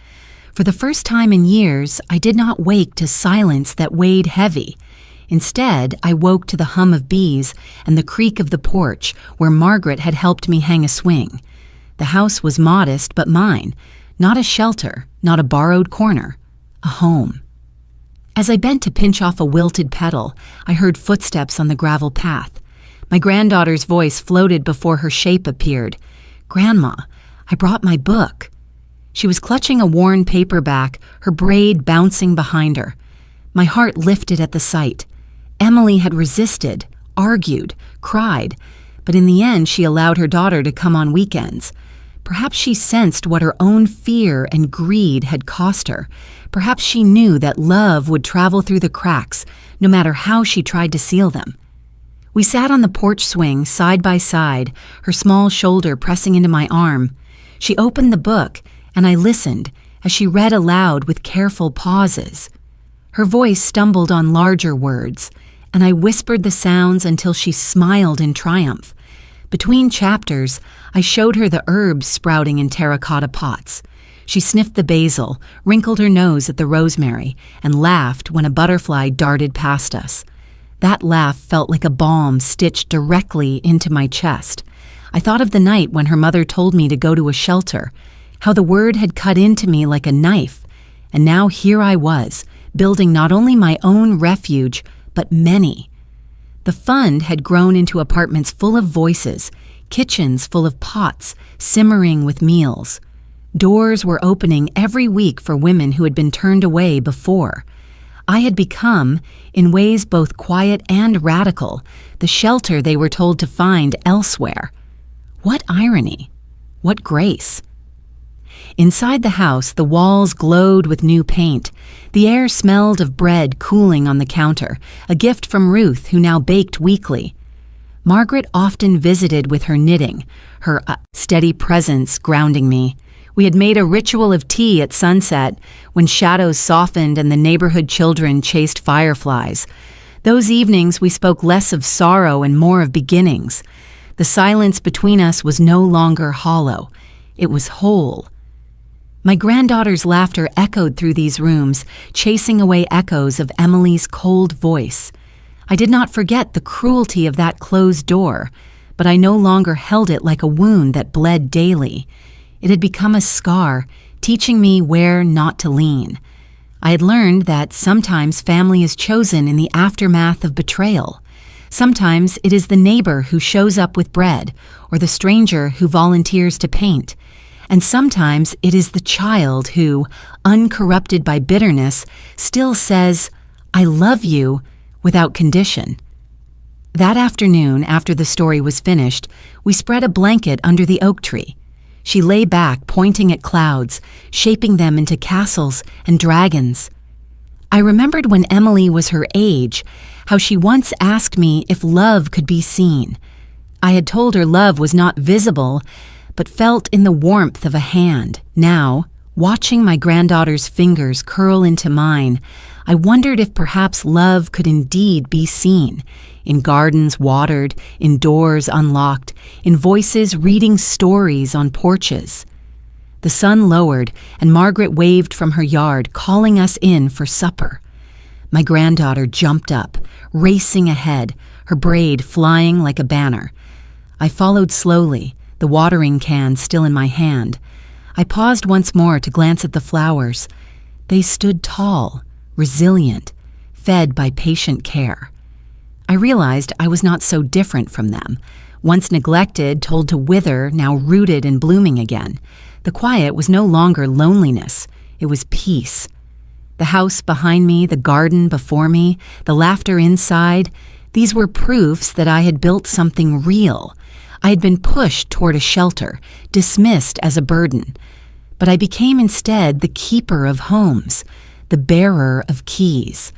For the first time in years, I did not wake to silence that weighed heavy. Instead, I woke to the hum of bees and the creak of the porch where Margaret had helped me hang a swing. The house was modest but mine, Not a shelter, not a borrowed corner, a home. As I bent to pinch off a wilted petal, I heard footsteps on the gravel path. My granddaughter's voice floated before her shape appeared. "Grandma, I brought my book." She was clutching a worn paperback, her braid bouncing behind her. My heart lifted at the sight. Emily had resisted, argued, cried, but in the end she allowed her daughter to come on weekends. Perhaps she sensed what her own fear and greed had cost her. Perhaps she knew that love would travel through the cracks, no matter how she tried to seal them. We sat on the porch swing, side by side, her small shoulder pressing into my arm. She opened the book, and I listened as she read aloud with careful pauses. Her voice stumbled on larger words, and I whispered the sounds until she smiled in triumph. Between chapters, I showed her the herbs sprouting in terracotta pots. She sniffed the basil, wrinkled her nose at the rosemary, and laughed when a butterfly darted past us. That laugh felt like a balm stitched directly into my chest. I thought of the night when her mother told me to go to a shelter, how the word had cut into me like a knife, and now here I was, building not only my own refuge, but many. The fund had grown into apartments full of voices, kitchens full of pots, simmering with meals. Doors were opening every week for women who had been turned away before. I had become, in ways both quiet and radical, the shelter they were told to find elsewhere. What irony! What grace! Inside the house, the walls glowed with new paint. The air smelled of bread cooling on the counter, a gift from Ruth, who now baked weekly. Margaret often visited with her knitting, her steady presence grounding me. We had made a ritual of tea at sunset, when shadows softened and the neighborhood children chased fireflies. Those evenings we spoke less of sorrow and more of beginnings. The silence between us was no longer hollow. It was whole. My granddaughter's laughter echoed through these rooms, chasing away echoes of Emily's cold voice. I did not forget the cruelty of that closed door, but I no longer held it like a wound that bled daily. It had become a scar, teaching me where not to lean. I had learned that sometimes family is chosen in the aftermath of betrayal. Sometimes it is the neighbor who shows up with bread, or the stranger who volunteers to paint. And sometimes it is the child who, uncorrupted by bitterness, still says, "I love you," without condition. That afternoon, after the story was finished, we spread a blanket under the oak tree. She lay back, pointing at clouds, shaping them into castles and dragons. I remembered when Emily was her age, how she once asked me if love could be seen. I had told her love was not visible, but felt in the warmth of a hand. Now, watching my granddaughter's fingers curl into mine, I wondered if perhaps love could indeed be seen, in gardens watered, in doors unlocked, in voices reading stories on porches. The sun lowered, and Margaret waved from her yard, calling us in for supper. My granddaughter jumped up, racing ahead, her braid flying like a banner. I followed slowly, the watering can still in my hand. I paused once more to glance at the flowers. They stood tall, resilient, fed by patient care. I realized I was not so different from them. Once neglected, told to wither, now rooted and blooming again. The quiet was no longer loneliness, it was peace. The house behind me, the garden before me, the laughter inside, these were proofs that I had built something real. I had been pushed toward a shelter, dismissed as a burden. But I became instead the keeper of homes, the bearer of keys.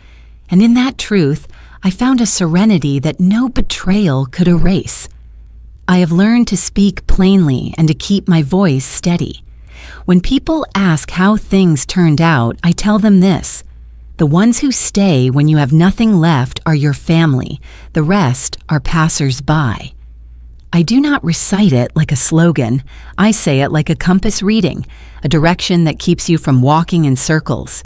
And in that truth, I found a serenity that no betrayal could erase. I have learned to speak plainly and to keep my voice steady. When people ask how things turned out, I tell them this: the ones who stay when you have nothing left are your family, the rest are passers-by. I do not recite it like a slogan. I say it like a compass reading, a direction that keeps you from walking in circles.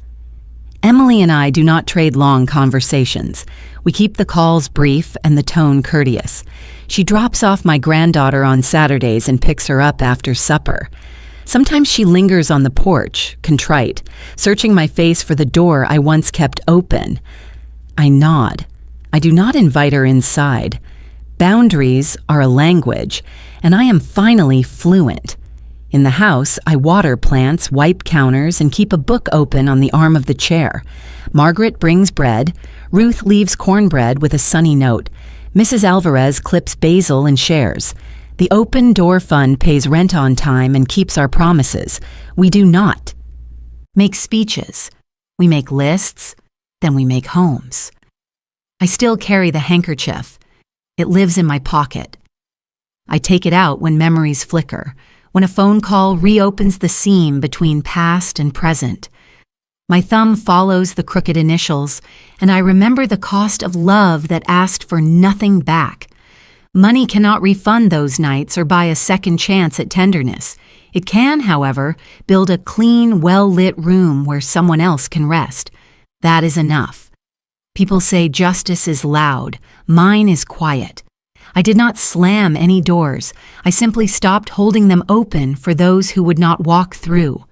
Emily and I do not trade long conversations. We keep the calls brief and the tone courteous. She drops off my granddaughter on Saturdays and picks her up after supper. Sometimes she lingers on the porch, contrite, searching my face for the door I once kept open. I nod. I do not invite her inside. Boundaries are a language, and I am finally fluent. In the house, I water plants, wipe counters, and keep a book open on the arm of the chair. Margaret brings bread. Ruth leaves cornbread with a sunny note. Mrs. Alvarez clips basil and shares. The open door fund pays rent on time and keeps our promises. We do not make speeches. We make lists, then we make homes. I still carry the handkerchief. It lives in my pocket. I take it out when memories flicker, when a phone call reopens the seam between past and present. My thumb follows the crooked initials, and I remember the cost of love that asked for nothing back. Money cannot refund those nights or buy a second chance at tenderness. It can, however, build a clean, well-lit room where someone else can rest. That is enough. People say justice is loud. Mine is quiet. I did not slam any doors. I simply stopped holding them open for those who would not walk through.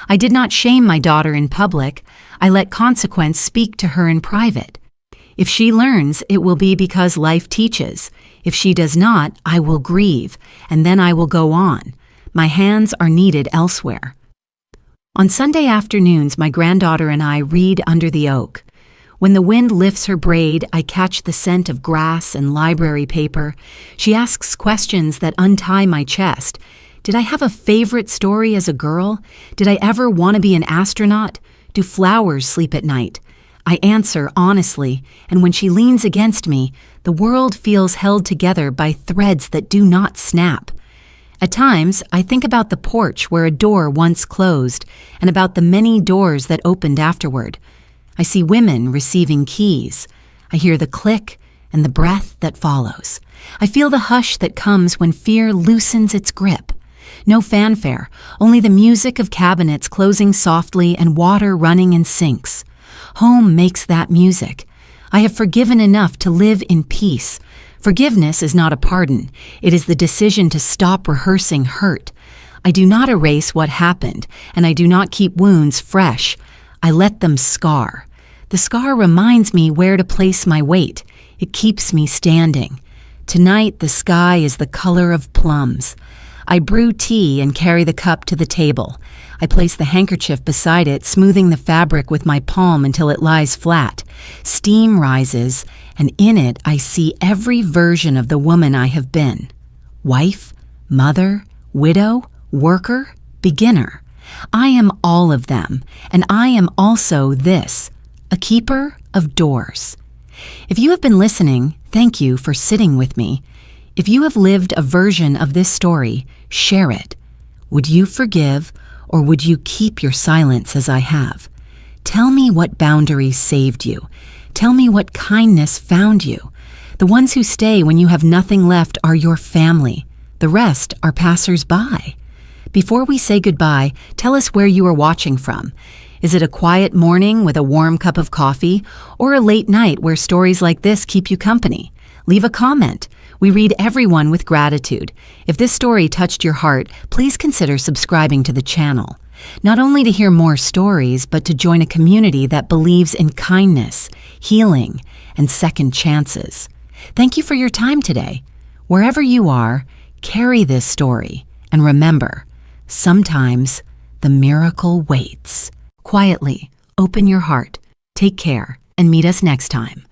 I did not shame my daughter in public. I let consequence speak to her in private. If she learns, it will be because life teaches. If she does not, I will grieve, and then I will go on. My hands are needed elsewhere. On Sunday afternoons, my granddaughter and I read under the oak. When the wind lifts her braid, I catch the scent of grass and library paper. She asks questions that untie my chest. Did I have a favorite story as a girl? Did I ever want to be an astronaut? Do flowers sleep at night? I answer honestly, and when she leans against me, the world feels held together by threads that do not snap. At times, I think about the porch where a door once closed, and about the many doors that opened afterward. I see women receiving keys. I hear the click and the breath that follows. I feel the hush that comes when fear loosens its grip. No fanfare, only the music of cabinets closing softly and water running in sinks. Home makes that music. I have forgiven enough to live in peace. Forgiveness is not a pardon. It is the decision to stop rehearsing hurt. I do not erase what happened, and I do not keep wounds fresh. I let them scar. The scar reminds me where to place my weight. It keeps me standing. Tonight, the sky is the color of plums. I brew tea and carry the cup to the table. I place the handkerchief beside it, smoothing the fabric with my palm until it lies flat. Steam rises, and in it I see every version of the woman I have been. Wife, mother, widow, worker, beginner. I am all of them, and I am also this, a keeper of doors. If you have been listening, thank you for sitting with me. If you have lived a version of this story, share it. Would you forgive, or would you keep your silence as I have? Tell me what boundaries saved you. Tell me what kindness found you. The ones who stay when you have nothing left are your family. The rest are passers-by. Before we say goodbye, tell us where you are watching from. Is it a quiet morning with a warm cup of coffee, or a late night where stories like this keep you company? Leave a comment. We read everyone with gratitude. If this story touched your heart, please consider subscribing to the channel. Not only to hear more stories, but to join a community that believes in kindness, healing, and second chances. Thank you for your time today. Wherever you are, carry this story, and remember, sometimes the miracle waits. Quietly, open your heart, take care, and meet us next time.